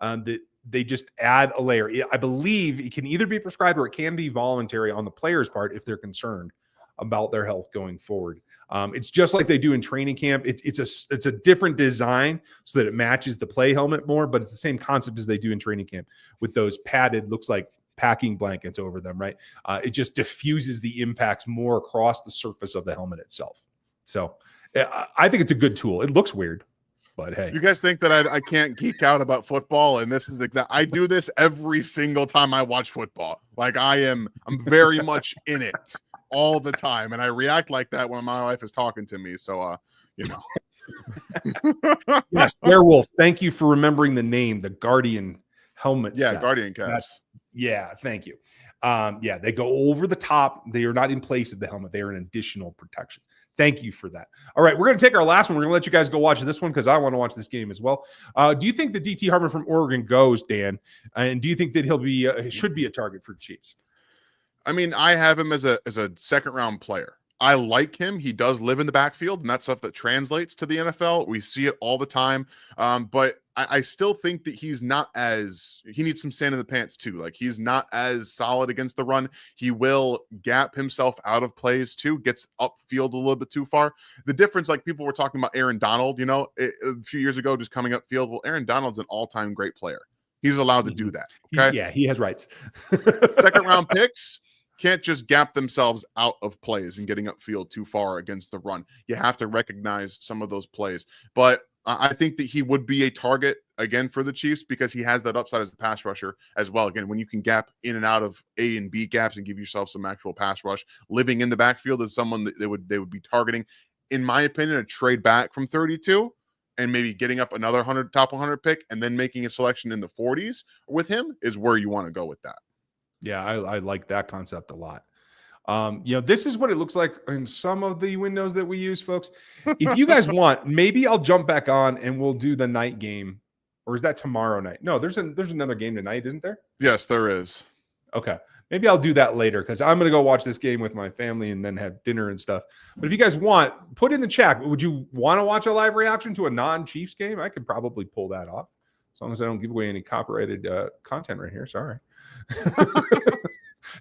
That they just add a layer. I believe it can either be prescribed or it can be voluntary on the player's part if they're concerned about their health going forward. It's just like they do in training camp. It's a different design so that it matches the play helmet more, but it's the same concept as they do in training camp with those padded, looks like packing blankets over them, right? It just diffuses the impacts more across the surface of the helmet itself. So I think it's a good tool. It looks weird, but hey. You guys think that I can't geek out about football, and this is I do this every single time I watch football. Like I'm very much in it all the time, and I react like that when my wife is talking to me. So you know. Yes, Werewolf, thank you for remembering the name, the Guardian helmet. Yeah, set. Guardian caps. Yeah, thank you. Yeah, they go over the top. They are not in place of the helmet. They are an additional protection. Thank you for that. All right, we're going to take our last one. We're going to let you guys go watch this one because I want to watch this game as well. Do you think that DT Hartman from Oregon goes, Dan? And do you think that he'll be should be a target for the Chiefs? I mean, I have him as a 2nd round player. I like him. He does live in the backfield, and that's stuff that translates to the NFL. We see it all the time. But I still think that he needs some sand in the pants too. Like, he's not as solid against the run. He will gap himself out of plays too, gets upfield a little bit too far. The difference, like people were talking about Aaron Donald, a few years ago, just coming upfield. Well, Aaron Donald's an all-time great player. He's allowed to do that. Okay. He has rights. 2nd round picks can't just gap themselves out of plays and getting upfield too far against the run. You have to recognize some of those plays. But I think that he would be a target again for the Chiefs because he has that upside as a pass rusher as well. Again, when you can gap in and out of A and B gaps and give yourself some actual pass rush, living in the backfield is someone that they would be targeting. In my opinion, a trade back from 32 and maybe getting up another top 100 pick and then making a selection in the 40s with him is where you want to go with that. Yeah, I like that concept a lot. This is what it looks like in some of the windows that we use, folks. If you guys want, maybe I'll jump back on and we'll do the night game. Or is that tomorrow night? No, there's another game tonight, isn't there? Yes, there is. Okay. Maybe I'll do that later because I'm going to go watch this game with my family and then have dinner and stuff. But if you guys want, put in the chat. Would you want to watch a live reaction to a non-Chiefs game? I could probably pull that off as long as I don't give away any copyrighted content right here. Sorry.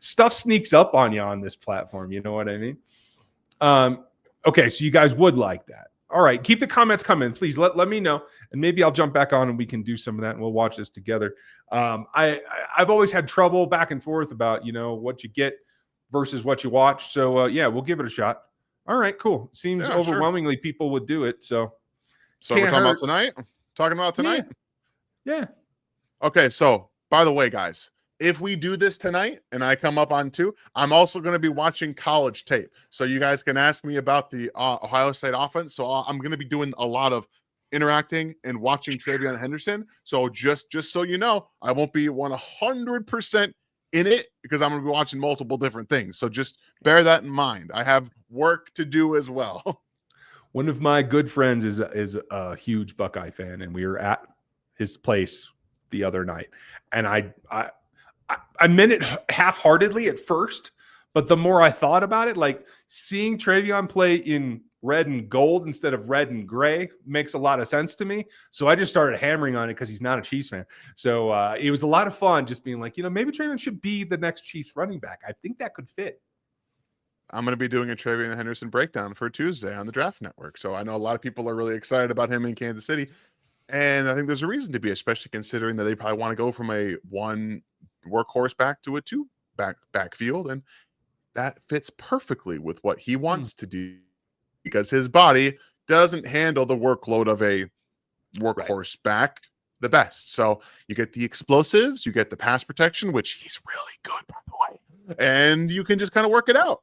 Stuff sneaks up on you on this platform. You know what I mean? Okay, so you guys would like that. All right, keep the comments coming. Please let me know, and maybe I'll jump back on and we can do some of that, and we'll watch this together. I've always had trouble back and forth about what you get versus what you watch. So yeah, we'll give it a shot. All right, cool. Seems overwhelmingly people would do it. So we're talking about tonight. Talking about tonight. Yeah. Okay, so by the way, guys, if we do this tonight and I come up on 2, I'm also going to be watching college tape. So you guys can ask me about the Ohio State offense. So I'm going to be doing a lot of interacting and watching Travion Henderson. So just so you know, I won't be 100% in it because I'm going to be watching multiple different things. So just bear that in mind. I have work to do as well. One of my good friends is a huge Buckeye fan, and we were at his place the other night. And I meant it half-heartedly at first, but the more I thought about it, like seeing Travion play in red and gold instead of red and gray makes a lot of sense to me. So I just started hammering on it because he's not a Chiefs fan. So it was a lot of fun just being like, maybe Travion should be the next Chiefs running back. I think that could fit. I'm going to be doing a Travion Henderson breakdown for Tuesday on the Draft Network. So I know a lot of people are really excited about him in Kansas City. And I think there's a reason to be, especially considering that they probably want to go from a one workhorse back to a two backfield. And that fits perfectly with what he wants to do because his body doesn't handle the workload of a workhorse back the best. So you get the explosives, you get the pass protection, which he's really good, by the way, and you can just kind of work it out.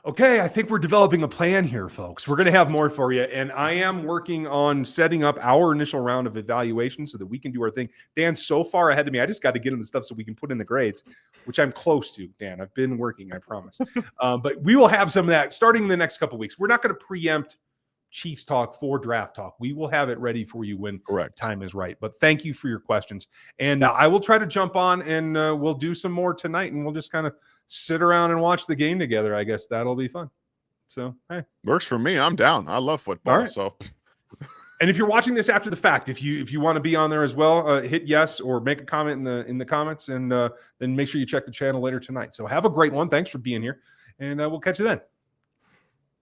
Okay, I think we're developing a plan here, folks. We're going to have more for you. And I am working on setting up our initial round of evaluation so that we can do our thing. Dan's so far ahead of me. I just got to get him the stuff so we can put in the grades, which I'm close to, Dan. I've been working, I promise. But we will have some of that starting in the next couple of weeks. We're not going to preempt Chiefs talk for draft talk. We will have it ready for you when time is right. But thank you for your questions. And I will try to jump on and we'll do some more tonight and we'll just kind of sit around and watch the game together. I guess that'll be fun. So, hey. Works for me. I'm down. I love football. Right. So and if you're watching this after the fact, if you want to be on there as well, hit yes or make a comment in the comments and then make sure you check the channel later tonight. So have a great one. Thanks for being here and we'll catch you then.